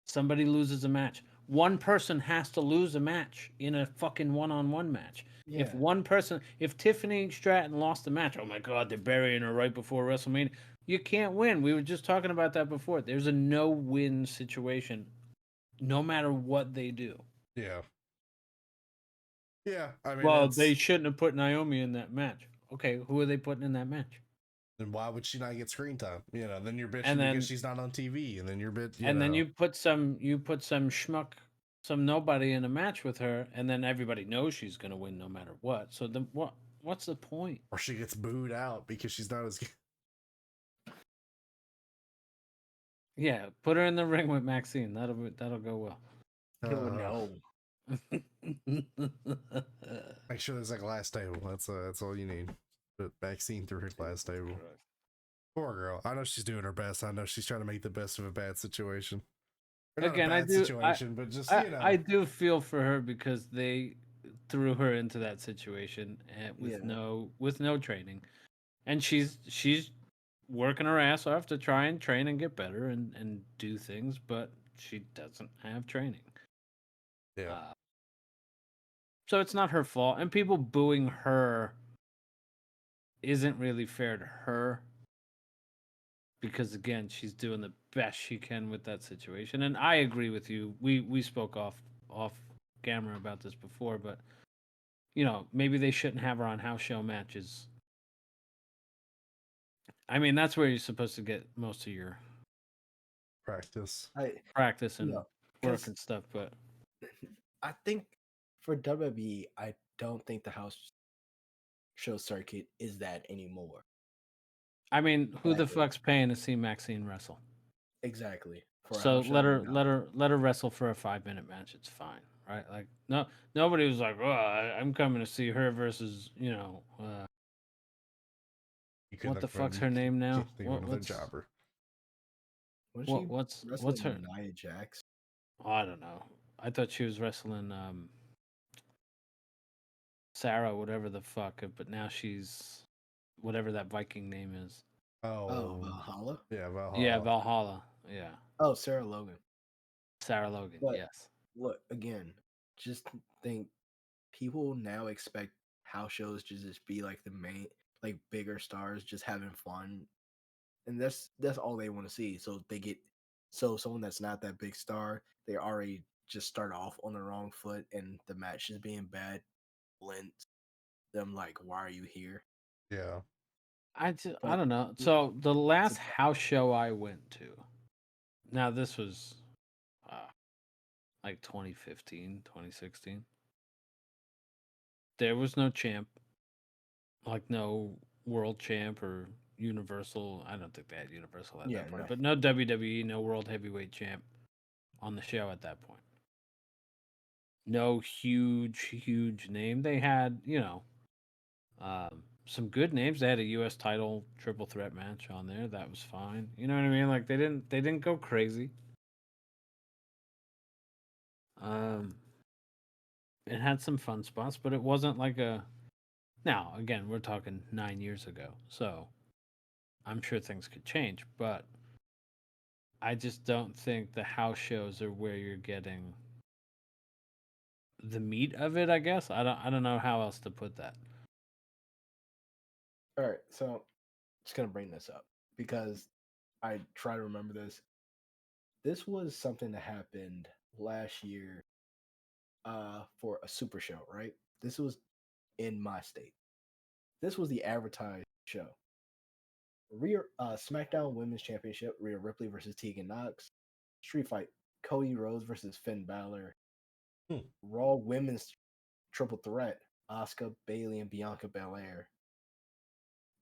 Somebody loses a match. one person has to lose a match in a fucking one-on-one match. If Yeah. one person, if Tiffany Stratton lost the match, oh my god, they're burying her right before WrestleMania. You can't win. We were just talking about that before. There's a no-win situation, no matter what they do. Yeah. Yeah. I mean, Well, it's, they shouldn't have put Naomi in that match. Okay, who are they putting in that match? then why would she not get screen time? You know, then you're bitching And then- because she's not on TV, and then you're Then you put some schmuck, some nobody in a match with her, and then everybody knows she's gonna win no matter what. So then what's the point? or she gets booed out because she's not as good. Yeah, put her in the ring with Maxine. That'll go well. Oh, no. Make sure there's a glass table. That's all you need. Put vaccine through her glass table. Poor girl. I know she's doing her best. I know she's trying to make the best of a bad situation. Or not Again, a I bad do. situation, but just I do feel for her because they threw her into that situation with Yeah. no training, and she's working her ass off to try and train and get better and do things, but she doesn't have training. yeah. So it's not her fault, and people booing her isn't really fair to her because again, she's doing the best she can with that situation. And I agree with you. We spoke off camera about this before, but you know, maybe they shouldn't have her on house show matches. I mean, that's where you're supposed to get most of your Practice. practice and No, work 'cause- and stuff, but I think for WWE, I don't think the house show circuit is that anymore. I mean, who the Exactly. fuck's paying to see Maxine wrestle? Exactly. For a So house show, let her wrestle for a 5-minute match. It's fine, right? Like nobody was like, oh, I'm coming to see her versus what the fuck's her name now? What's jobber? What's her? Nia Jax? Oh, I don't know. I thought she was wrestling Sarah, whatever the fuck, but now she's whatever that Viking name is. Oh, Valhalla? Yeah, Valhalla. Yeah, Valhalla. Yeah, Oh, Sarah Logan. Sarah Logan. But yes. look, again, just think people now expect house shows to just be like the main, like bigger stars just having fun, and that's all they want to see. So someone that's not that big star, they already just start off on the wrong foot, and the match just being bad lends them like, why are you here? Yeah. I But don't know. So the last house show I went to, now this was like 2015, 2016. There was no champ, like no world champ or Universal. I don't think they had Universal at Yeah, that point, no. but no WWE, no world heavyweight champ on the show at that point. No huge name. They had, some good names. They had a U.S. title triple threat match on there. That was fine. You know what I mean? Like they didn't go crazy. It had some fun spots, but it wasn't like a. Now again, we're talking 9 years ago, so I'm sure things could change, but I just don't think the house shows are where you're getting the meat of it. I guess I don't know how else to put that. All right, so just gonna bring this up because I try to remember this. This was something that happened last year for a super show, right? This was in my state. This was the advertised show. SmackDown Women's Championship, Rhea Ripley versus Tegan Knox. Street Fight, Cody Rhodes versus Finn Balor. Raw Women's Triple Threat, Asuka, Bayley, and Bianca Belair.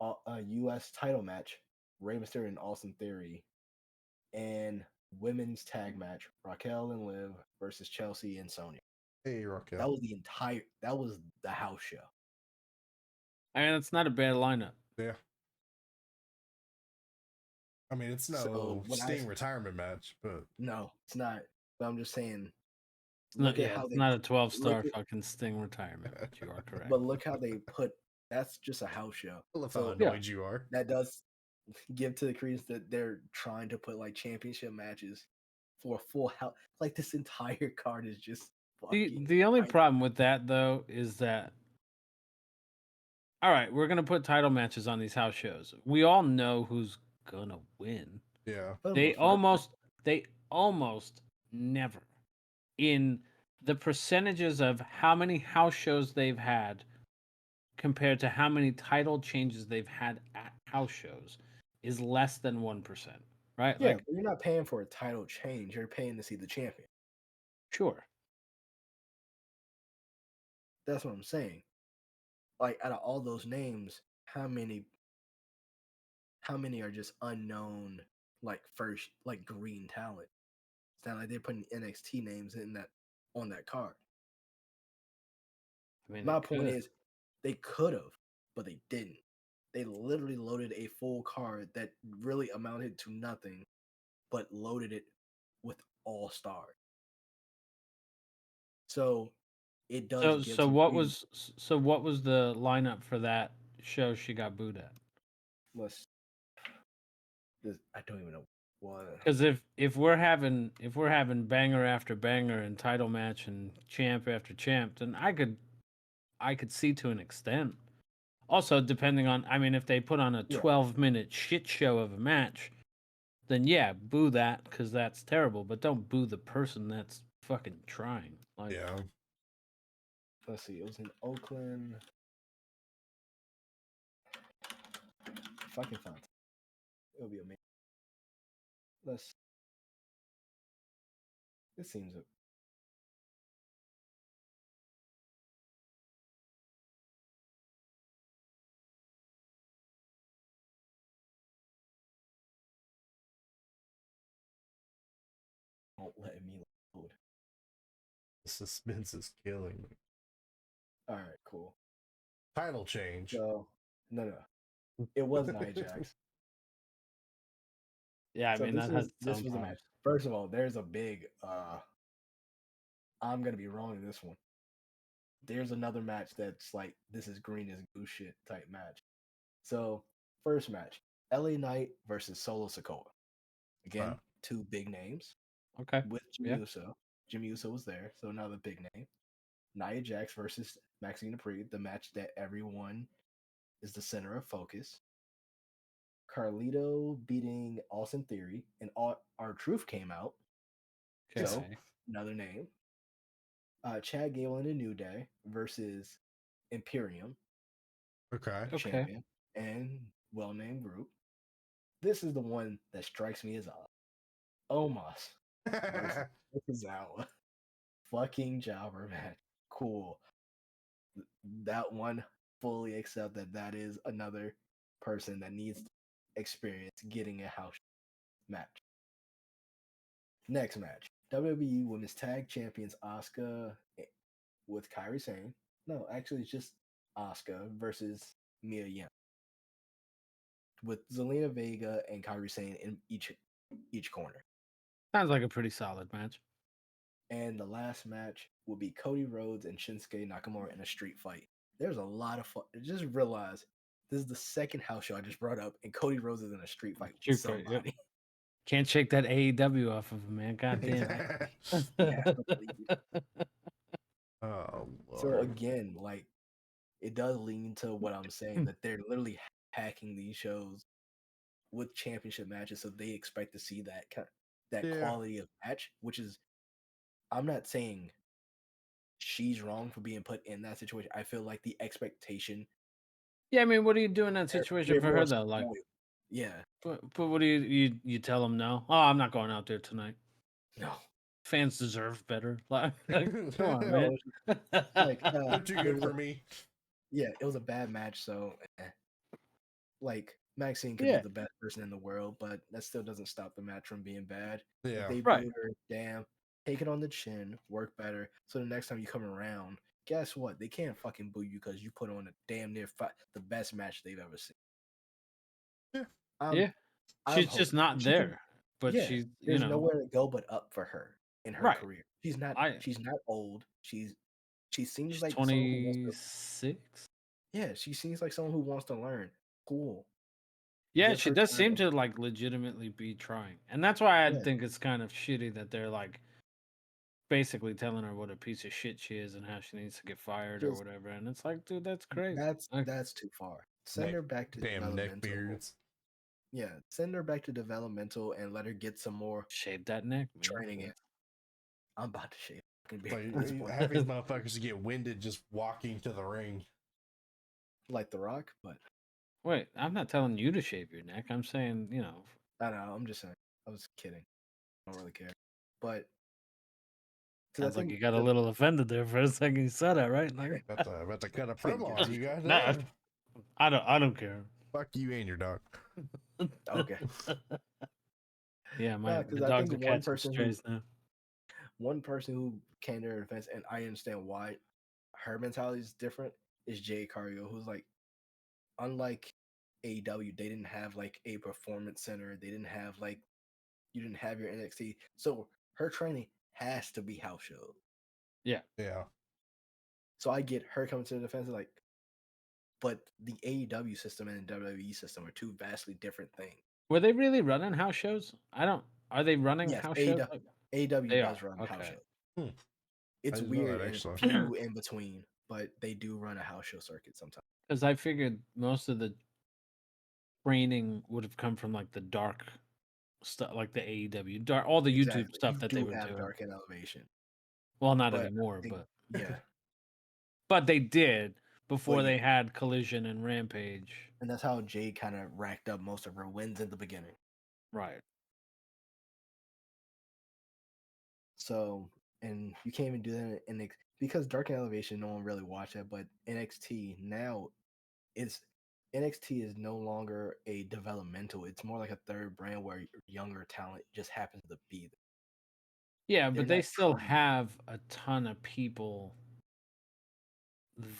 A U.S. title match, Rey Mysterio and Austin Theory. And women's tag match, Raquel and Liv versus Chelsea and Sonya. Hey, Raquel. That was the house show. I mean, it's not a bad lineup. Yeah. I mean, it's no So Sting retirement match, but no, it's not. But I'm just saying. It's not a 12-star fucking Sting retirement match. You are correct. But look how they put. That's just a house show. I love how annoyed you are. That does give to the credence that they're trying to put like championship matches for a full house. Like this entire card is just The fucking. the only I- problem with that though is that all right, we're gonna put title matches on these house shows. We all know who's gonna win. Yeah. for the They most part, almost never in the percentages of how many house shows they've had compared to how many title changes they've had at house shows is less than 1%, right? yeah, Like but you're not paying for a title change. You're paying to see the champion. sure. That's what I'm saying. Like out of all those names, how many are just unknown, like first, like green talent? It's not like they're putting NXT names in that on that card. I mean, My it point could. is, they could have, but they didn't. They literally loaded a full card that really amounted to nothing, but loaded it with all stars. So it does So give so some what credence. was so what was the lineup for that show she got booed at? Let's. I don't even know what. Because if we're having banger after banger and title match and champ after champ, then I could see to an extent. Also, depending on, I mean, if they put on a Yeah. 12-minute shit show of a match, then yeah, boo that because that's terrible. But don't boo the person that's fucking trying. Like, Yeah. Let's see. It was in Oakland. If I can find it, it'll be amazing. Let's. This seems. Won't let me load. The suspense is killing me. All right, cool. Title change. So no, it was Nia Jax. yeah, I So mean that has its this own was a problems. match. First of all, there's a big. I'm gonna be wrong in this one. There's another match that's like this is green as goose shit type match. So first match, LA Knight versus Solo Sikoa. Again, Wow. two big names Okay. with Jimmy Yeah. Uso. Jimmy Uso was there, so another big name. Nia Jax versus Maxine Dupree, the match that everyone is the center of focus. Carlito beating Austin Theory, and our Truth came out. Okay. So another name. Chad Gable and the New Day versus Imperium Okay. Okay. champion and well-named group. This is the one that strikes me as Omos versus Tozawa. Fucking jobber match. Cool. That one fully accept that is another person that needs experience getting a house match. Next match. WWE Women's Tag Champions Asuka with Kairi Sane. No, actually it's just Asuka versus Mia Yim. With Zelina Vega and Kairi Sane in each corner. Sounds like a pretty solid match. And the last match will be Cody Rhodes and Shinsuke Nakamura in a street fight. There's a lot of fun. Just realize this is the second house show I just brought up, and Cody Rhodes is in a street fight with Street fight, somebody. yep. Can't shake that AEW off of him, man. God damn. You have to believe. Oh So Lord. again, like it does lean to what I'm saying that they're literally hacking these shows with championship matches, so they expect to see that Yeah. quality of match, which is I'm not saying she's wrong for being put in that situation. I feel like the expectation Yeah, I mean, what do you do in that situation they're for more her though? Like, spoiled. Yeah, but what do you tell them no? Oh, I'm not going out there tonight. no, Fans deserve better. Like, come on, no. man. It's like They're too it good was for me. it was a bad match. So, like Maxine could be Yeah. the best person in the world, but that still doesn't stop the match from being bad. Yeah. If they Right. booed her, damn, take it on the chin, work better. So the next time you come around, guess what? They can't fucking boo you because you put on a damn near the best match they've ever seen. Yeah. Yeah. I'm She's just hoping. not She can- there. But yeah, she's, there's nowhere to go but up for her in her Right. career. She's not. I She's not old. She seems she's like someone who wants to. 26. Yeah, she seems like someone who wants to learn. Cool. Yeah, Give she her does seem time. to like legitimately be trying, and that's why I Yeah. think it's kind of shitty that they're like basically telling her what a piece of shit she is and how she needs to get fired or Just whatever. And it's like, dude, that's crazy. Like, that's too far. Send her back to Damn developmental. neckbeards. Yeah, send her back to developmental and let her get some more shave that neck, man. training in. I'm about to shave fucking It's beard at this like point. half these motherfuckers get winded just walking to the ring. Like The Rock, but Wait, I'm not telling you to shave your neck. I'm saying, I don't know. I'm just saying. I was kidding. I don't really care. But because I sounds like think you got a little offended there for a second. You said that, right? Like, About to cut a Thank promo you. on you guys. nah, I don't care. Fuck you and your dog. okay. Yeah, my Because I dogs think are catching strays now. one person who came to her defense, and I understand why her mentality is different, is Jay Cargill, who's like, unlike AEW, they didn't have like a performance center. They didn't have like, you didn't have your NXT. So her training has to be house shows. Yeah. Yeah. So I get her coming to the defense, like, but the AEW system and the WWE system are two vastly different things. Were they really running house shows? Are they running Yes, house shows? AEW They does are. run house Okay. shows. I It's didn't know weird that, and actually. few in between, but they do run a house show circuit sometimes. Because I figured most of the training would have come from like the dark stuff, like the AEW, all the YouTube Exactly. stuff You that they do were have doing. Dark and Elevation, Well, not but I anymore, think, but yeah, but they did before But they yeah. had Collision and Rampage. and that's how Jade kind of racked up most of her wins in the beginning. Right. So, and you can't even do that in NXT because Dark and Elevation, no one really watched that, but NXT now is NXT is no longer a developmental. It's more like a third brand where younger talent just happens to be there. Yeah, They're but they not still trying- have a ton of people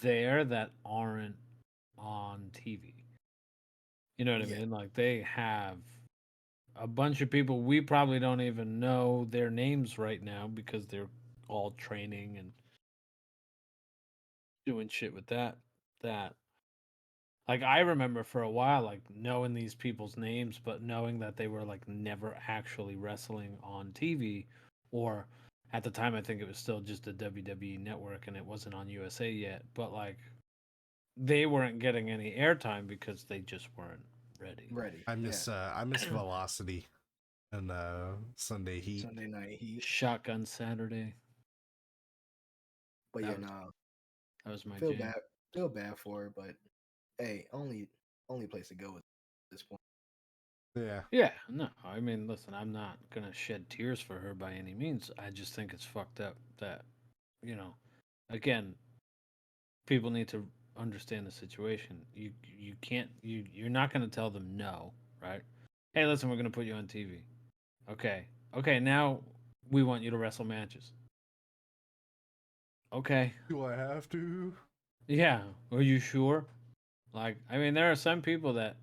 there that aren't on TV. You know what I Yeah. mean? Like they have a bunch of people we probably don't even know their names right now because they're all training and doing shit with that. Like I remember for a while like knowing these people's names but knowing that they were like never actually wrestling on TV, or at the time I think it was still just the WWE network and it wasn't on USA yet, but like they weren't getting any airtime because they just weren't ready. ready. I miss Velocity and Sunday Heat. Sunday Night Heat. Shotgun Saturday. But That yeah, was- no, That was my feel jam. bad for her, but hey, only place to go at this point. Yeah. Yeah, no, I mean, listen, I'm not gonna shed tears for her by any means. I just think it's fucked up that, again, people need to understand the situation. You can't you're not gonna tell them no, right? Hey, listen, we're gonna put you on TV. Okay, now we want you to wrestle matches. Okay, Do I have to? yeah, are you sure? Like, I mean, there are some people that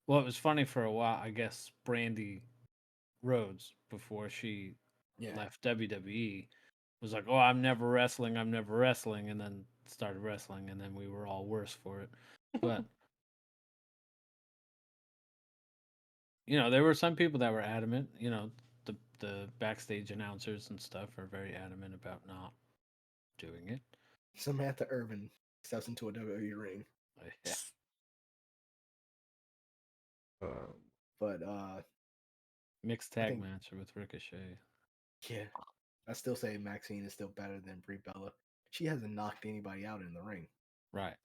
well, it was funny for a while. I guess Brandy Rhodes, before she Yeah. left WWE, was like, "Oh, I'm never wrestling, and then started wrestling, and then we were all worse for it. But there were some people that were adamant. The backstage announcers and stuff are very adamant about not doing it. Samantha Irvin steps into a WWE ring. Yeah. But Mixed I tag think- match with Ricochet. yeah, I still say Maxine is still better than Brie Bella. She hasn't knocked anybody out in the ring Right.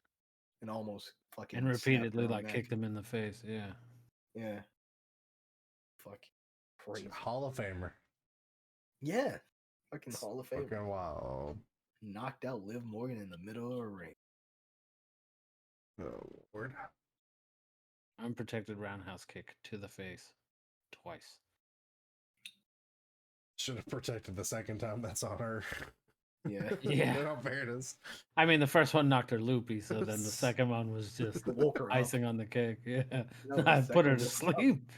and almost fucking And snapped repeatedly her own like neck. kicked him in the face. Yeah. Yeah, fuck, crazy. Hall of Famer. Yeah, fucking Hall of Fame. Fucking wild. Knocked out Liv Morgan in the middle of a ring. Oh, Lord. Unprotected roundhouse kick to the face twice. Should have protected the second time that's on her. Yeah, Yeah. In all fairness. I mean, the first one knocked her loopy, so then the second one was just woke her up. icing on the cake. Yeah, No, the I put her second to woke up. sleep.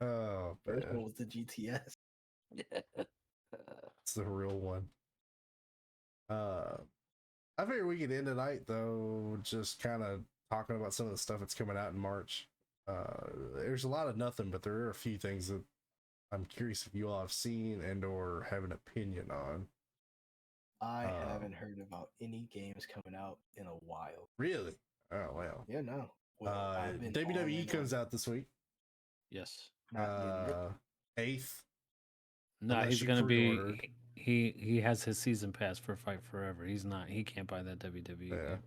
Oh, First man. one was the GTS. It's the real one. I figure we could end tonight though, just kind of talking about some of the stuff that's coming out in March. There's a lot of nothing, but there are a few things that I'm curious if you all have seen and or have an opinion on. I haven't heard about any games coming out in a while. Really? Oh well. Yeah, no. Well, I've been all WWE in comes on out this week. Yes. not getting it. 8th. No, Unless he's you gonna pre-ordered. be. He has his season pass for Fight Forever. He's not. He can't buy that WWE Yeah.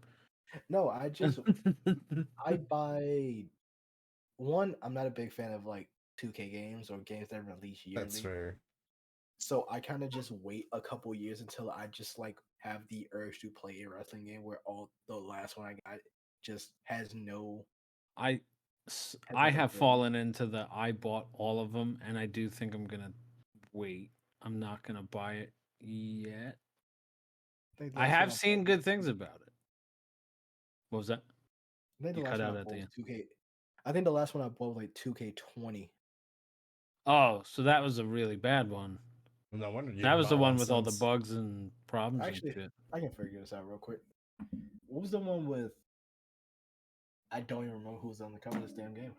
No, I just game. I buy one. I'm not a big fan of like 2K games or games that release yearly. That's fair. So I kind of just wait a couple years until I just like have the urge to play a wrestling game where all the last one I got just has no. I Has I nothing have for me. fallen into the I bought all of them, and I do think I'm gonna wait. I'm not gonna buy it yet. think the I last one have I seen bought good was- things about it. What was that? I think the You last cut one out I at bought the was end. 2K. I think the last one I bought was like 2K20. Oh, so that was a really bad one. No wonder you That haven't was the bought one with all the since. bugs and problems Actually, and shit. I can figure this out real quick. What was the one with? I don't even remember who was on the cover of this damn game.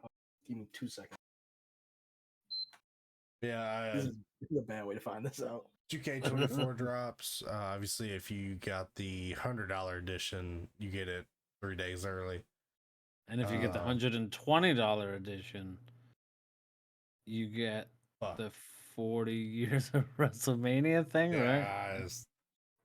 Give me 2 seconds. Yeah, This is a bad way to find this out. 2K24 drops. Obviously, if you got the $100 edition, you get it 3 days early. And if you get the Um, $120 edition, you get Fuck. the 40 years of WrestleMania thing, right? Yeah, it's,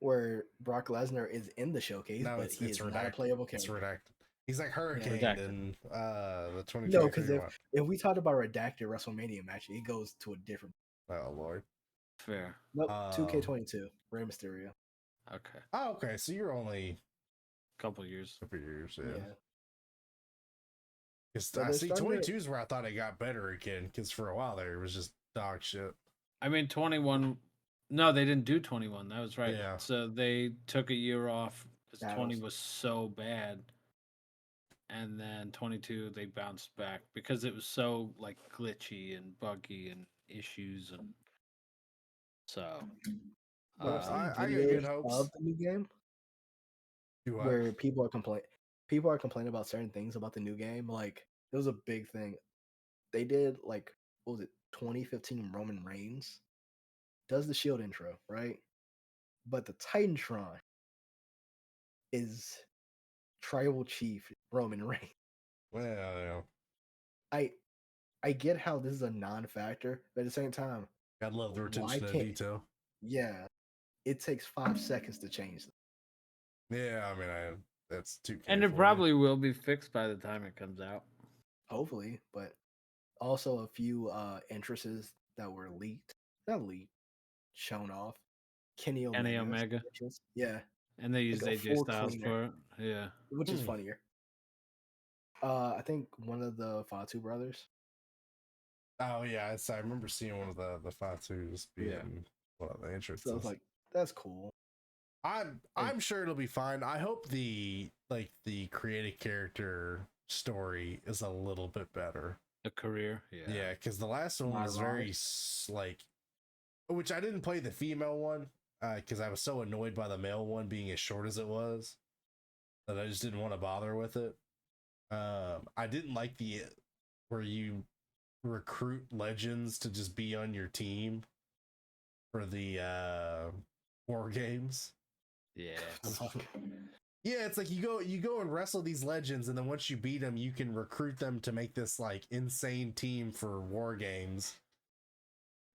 Where Brock Lesnar is in the showcase, no, but he is not a redacted. playable It's character. redacted. He's like Hurricane Redacted. in the 2023 No, because one. if we talked about redacted WrestleMania match, it goes to a different. Oh lord. Fair. Nope, Um, 2K22, Rey Mysterio. Okay. Oh, okay. So you're only Couple years. a couple years, Yeah. yeah. Because So I they're see starting to- 22 is where I thought it got better again. Because for a while there, it was just dog shit. I mean, 21. No, they didn't do 21. That was right. Yeah. So they took a year off because 20 Battles. was so bad. And then 22, they bounced back because it was so like glitchy and buggy and issues. And so. But I've seen I got videos good hopes. of the new game Do what? where people are complaining about certain things about the new game. Like it was a big thing. They did like what was it 2015 Roman Reigns does the Shield intro, right? But the Titantron is Tribal Chief Roman Reigns. Well, yeah. I get how this is a non-factor, but at the same time, I love the Why attention to can't- detail. yeah, it takes 5 seconds to change them. Yeah, I mean, that's 2K. And it for you. probably will be fixed by the time it comes out. Hopefully, but also a few entrances that were not leaked, shown off. Kenny Kenny Omega's Omega. entrance. Yeah, And they use a AJ full Styles cleaner. for it. Yeah. which is Hmm. funnier. I think one of the Fatu brothers. Oh yeah, I remember seeing one of the Fatus being Yeah. one of the entrances. So I was like, that's cool. I'm sure it'll be fine. I hope the created character story is a little bit better. The career. Yeah. Yeah, because the last one My was very rise. like, which I didn't play the female one because I was so annoyed by the male one being as short as it was that I just didn't want to bother with it. I didn't like the where you recruit legends to just be on your team for the war games. Yeah. Yeah, it's like you go and wrestle these legends, and then once you beat them, you can recruit them to make this like insane team for war games.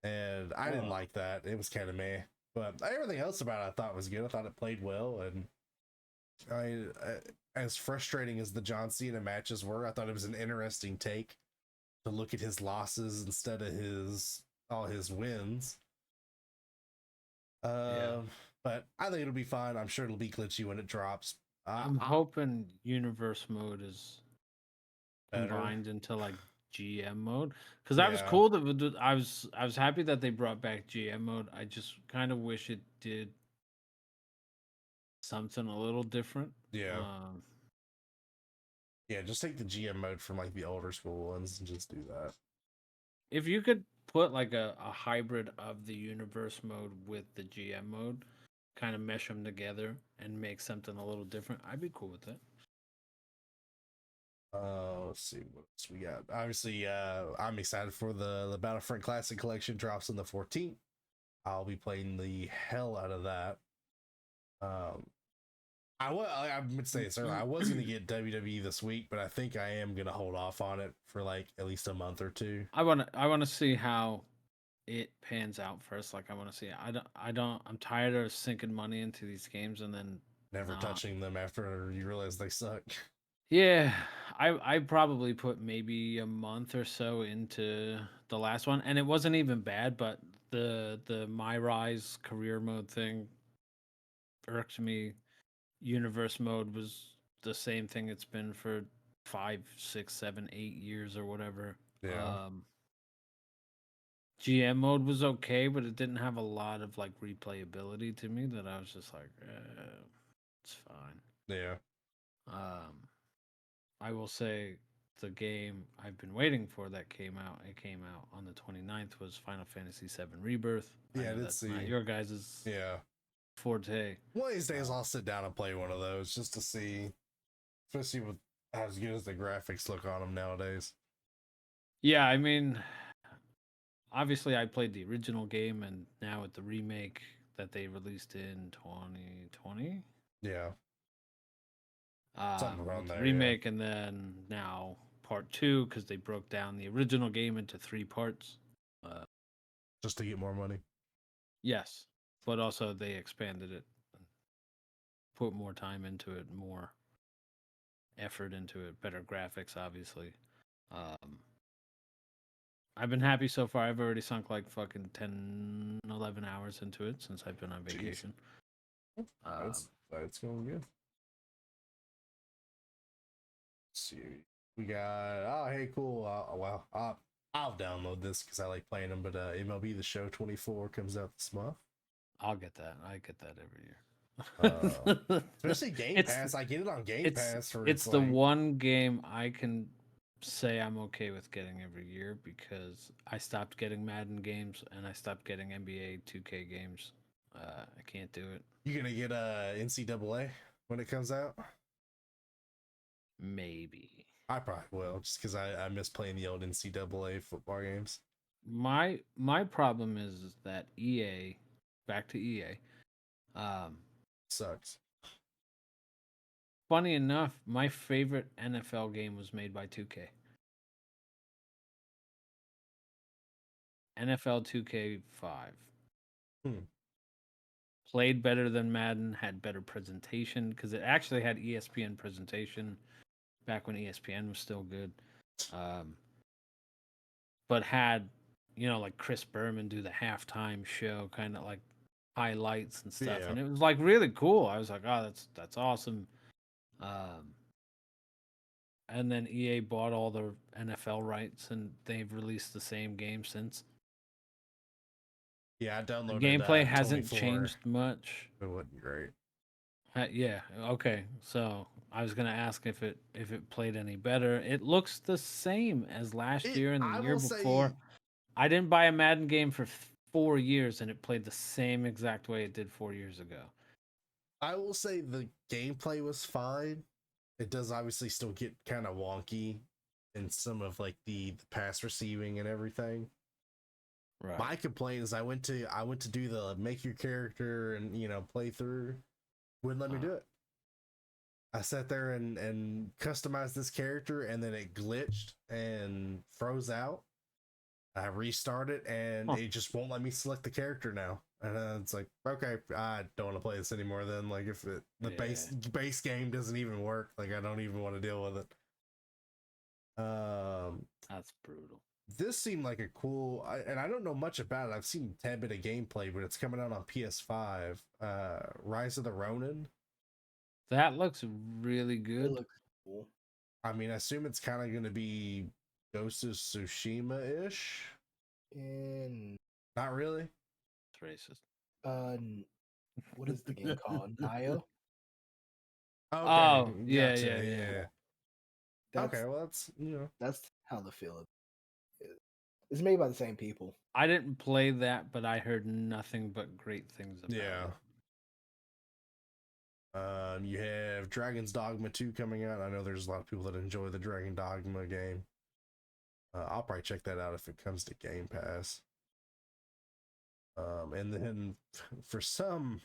And I didn't Oh. like that. It was kind of meh. But everything else about it I thought was good. I thought it played well, and as frustrating as the John Cena matches were, I thought it was an interesting take to look at his losses instead of all his wins. But I think it'll be fine. I'm sure it'll be glitchy when it drops. I'm hoping universe mode is Better. combined into like GM mode because that was Yeah. cool. That I was happy that they brought back GM mode. I just kind of wish it did something a little different. Yeah. Yeah, just take the GM mode from like the older school ones and just do that. If you could put like a hybrid of the universe mode with the GM mode, kind of mesh them together and make something a little different, I'd be cool with it. Let's see what else we got. Obviously, I'm excited for the Battlefront Classic Collection drops on the 14th. I'll be playing the hell out of that. I've been saying this earlier. I was gonna get WWE this week, but I think I am gonna hold off on it for like at least a month or two. I wanna see how it pans out first. Like I wanna see. I'm tired of sinking money into these games and then Never not. touching them after you realize they suck. Yeah, I probably put maybe a month or so into the last one, and it wasn't even bad. But the My Rise career mode thing irked me. Universe mode was the same thing it's been for 5, 6, 7, 8 years or whatever. Yeah. GM mode was okay, but it didn't have a lot of like replayability to me. That I was just like, it's fine. Yeah. I will say the game I've been waiting for that came out. It came out on the 29th. Was Final Fantasy VII Rebirth. Yeah, that's not your guys's forte. One of these days I'll sit down and play one of those just to see, especially with as good as the graphics look on them nowadays. Yeah, I mean, obviously I played the original game, and now with the remake that they released in 2020. Yeah. Something around there. Remake, and then now part 2 because they broke down the original game into 3 parts. Just to get more money. Yes, but also they expanded it, put more time into it, more effort into it, better graphics, obviously. I've been happy so far. I've already sunk like fucking 10, 11 hours into it since I've been on vacation. That's going good. Let's see, we got hey, cool. I'll download this because I like playing them. But MLB The Show 24 comes out this month. I'll get that. I get that every year. Especially Game Pass. I get it on Game Pass. It's the one game I can say I'm okay with getting every year because I stopped getting Madden games and I stopped getting NBA 2K games. I can't do it. You gonna get NCAA when it comes out? Maybe. I probably will, just because I miss playing the old NCAA football games. My problem is that EA, back to EA, sucks. Funny enough, my favorite NFL game was made by 2K. NFL 2K5. Played better than Madden, had better presentation, because it actually had ESPN presentation back when ESPN was still good. But had, like Chris Berman do the halftime show, kind of like highlights and stuff. Yeah. And it was like really cool. I was like, oh, that's awesome. And then EA bought all the NFL rights, and they've released the same game since. Yeah, I downloaded. The gameplay hasn't changed much. It wasn't great. Yeah. Okay. So I was gonna ask if it played any better. It looks the same as last year and the year before. I didn't buy a Madden game for 4 years, and it played the same exact way it did 4 years ago. I will say the gameplay was fine. It does obviously still get kind of wonky in some of like the pass receiving and everything. Right. My complaint is I went to do the make your character and play through. Wouldn't let me do it. I sat there and customized this character, and then it glitched and froze out. I restarted, and it just won't let me select the character now. And it's like, okay, I don't want to play this anymore. Then, like, if the base game doesn't even work, like, I don't even want to deal with it. That's brutal. This seemed like a cool, and I don't know much about it. I've seen a tad bit of gameplay, but it's coming out on PS5. Rise of the Ronin. That looks really good. It looks cool. I mean, I assume it's kind of going to be Ghost of Tsushima-ish. Not really. It's racist. What is the game called? Nio? Okay. Oh, yeah. Okay, well, that's how the feel is. It's made by the same people. I didn't play that, but I heard nothing but great things about it. You have Dragon's Dogma 2 coming out. I know there's a lot of people that enjoy the Dragon Dogma game. I'll probably check that out if it comes to Game Pass. And then for some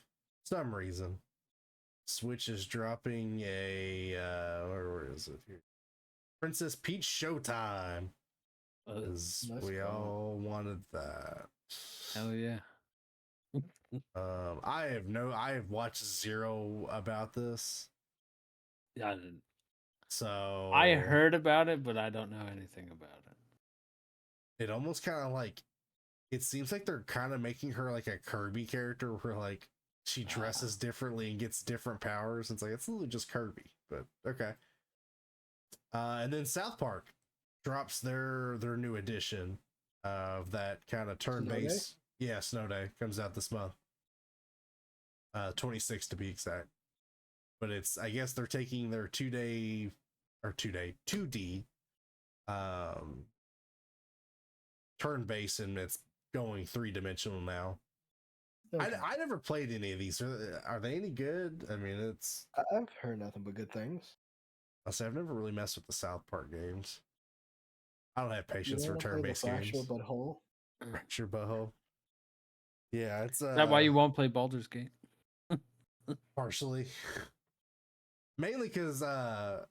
reason, Switch is dropping a where is it here? Princess Peach Showtime. Because we all wanted that. Hell yeah. I have watched zero about this. I didn't. So I heard about it, but I don't know anything about it. it almost kind of like, it seems like they're kind of making her like a Kirby character where like she dresses differently and gets different powers. It's like, it's literally just Kirby, but okay. And then South Park drops their new edition of that kind of turn-based. Yeah, Snow Day comes out this month. 26 to be exact. But it's, I guess they're taking their 2D turn-based, and it's going 3-dimensional now. Okay. I never played any of these. Are they any good? I mean, it's, I've heard nothing but good things. I'll say I've never really messed with the South Park games. I don't have patience for turn-based games. Fracture butthole. Fracture butthole. Yeah, it's Is that why you won't play Baldur's Gate? partially. Mainly because oh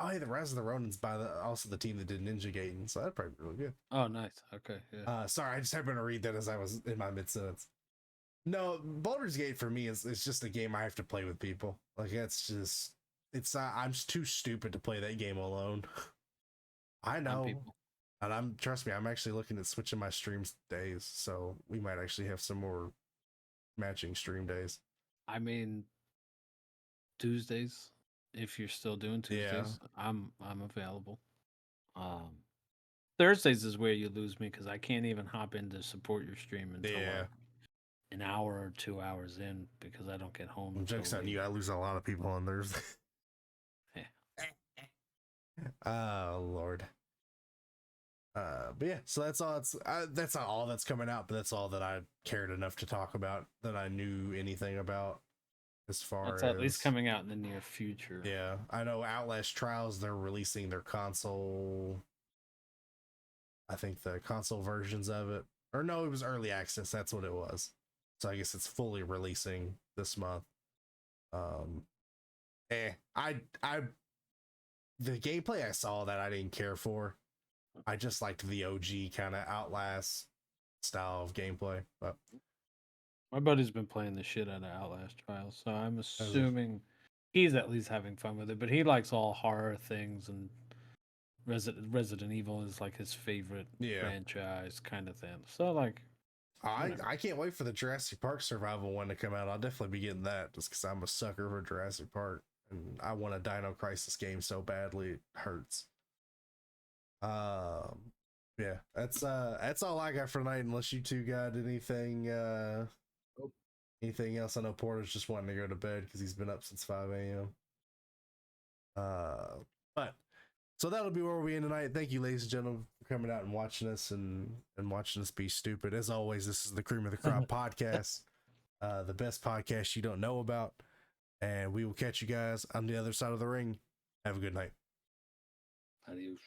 hey, the Rise of the Ronins by also the team that did Ninja Gaiden, so that'd probably be really good. Oh, nice. Okay. Yeah. Sorry, I just happened to read that as I was in my mid-sentence. No, Baldur's Gate for me is just a game I have to play with people. Like, it's just, it's I'm just too stupid to play that game alone. I know. And trust me, I'm actually looking at switching my streams days, so we might actually have some more matching stream days. I mean, Tuesdays, if you're still doing Tuesdays, I'm available. Thursdays is where you lose me because I can't even hop in to support your stream until like an hour or 2 hours in because I don't get home. Joke's on you, I lose a lot of people on Thursday. Oh Lord. But yeah, so that's all. That's not all that's coming out, but that's all that I cared enough to talk about, that I knew anything about. As far That's as at least coming out in the near future. Yeah, I know Outlast Trials, they're releasing their console. I think the console versions of it, or no, it was early access. That's what it was. So I guess it's fully releasing this month. The gameplay I saw that I didn't care for. I just liked the OG kind of Outlast style of gameplay. But my buddy's been playing the shit out of Outlast Trials, so I'm assuming he's at least having fun with it. But he likes all horror things, and Resident Evil is like his favorite franchise kind of thing. So like, I can't wait for the Jurassic Park survival one to come out. I'll definitely be getting that just because I'm a sucker for Jurassic Park, and I want a Dino Crisis game so badly it hurts. Yeah, that's all I got for tonight, unless you two got anything anything else. I know Porter's just wanting to go to bed because he's been up since 5 a.m. But so that'll be where we end tonight. Thank you, ladies and gentlemen, for coming out and watching us and watching us be stupid. As always, this is the Cream of the Crop podcast, the best podcast you don't know about, and we will catch you guys on the other side of the ring. Have a good night. Adios.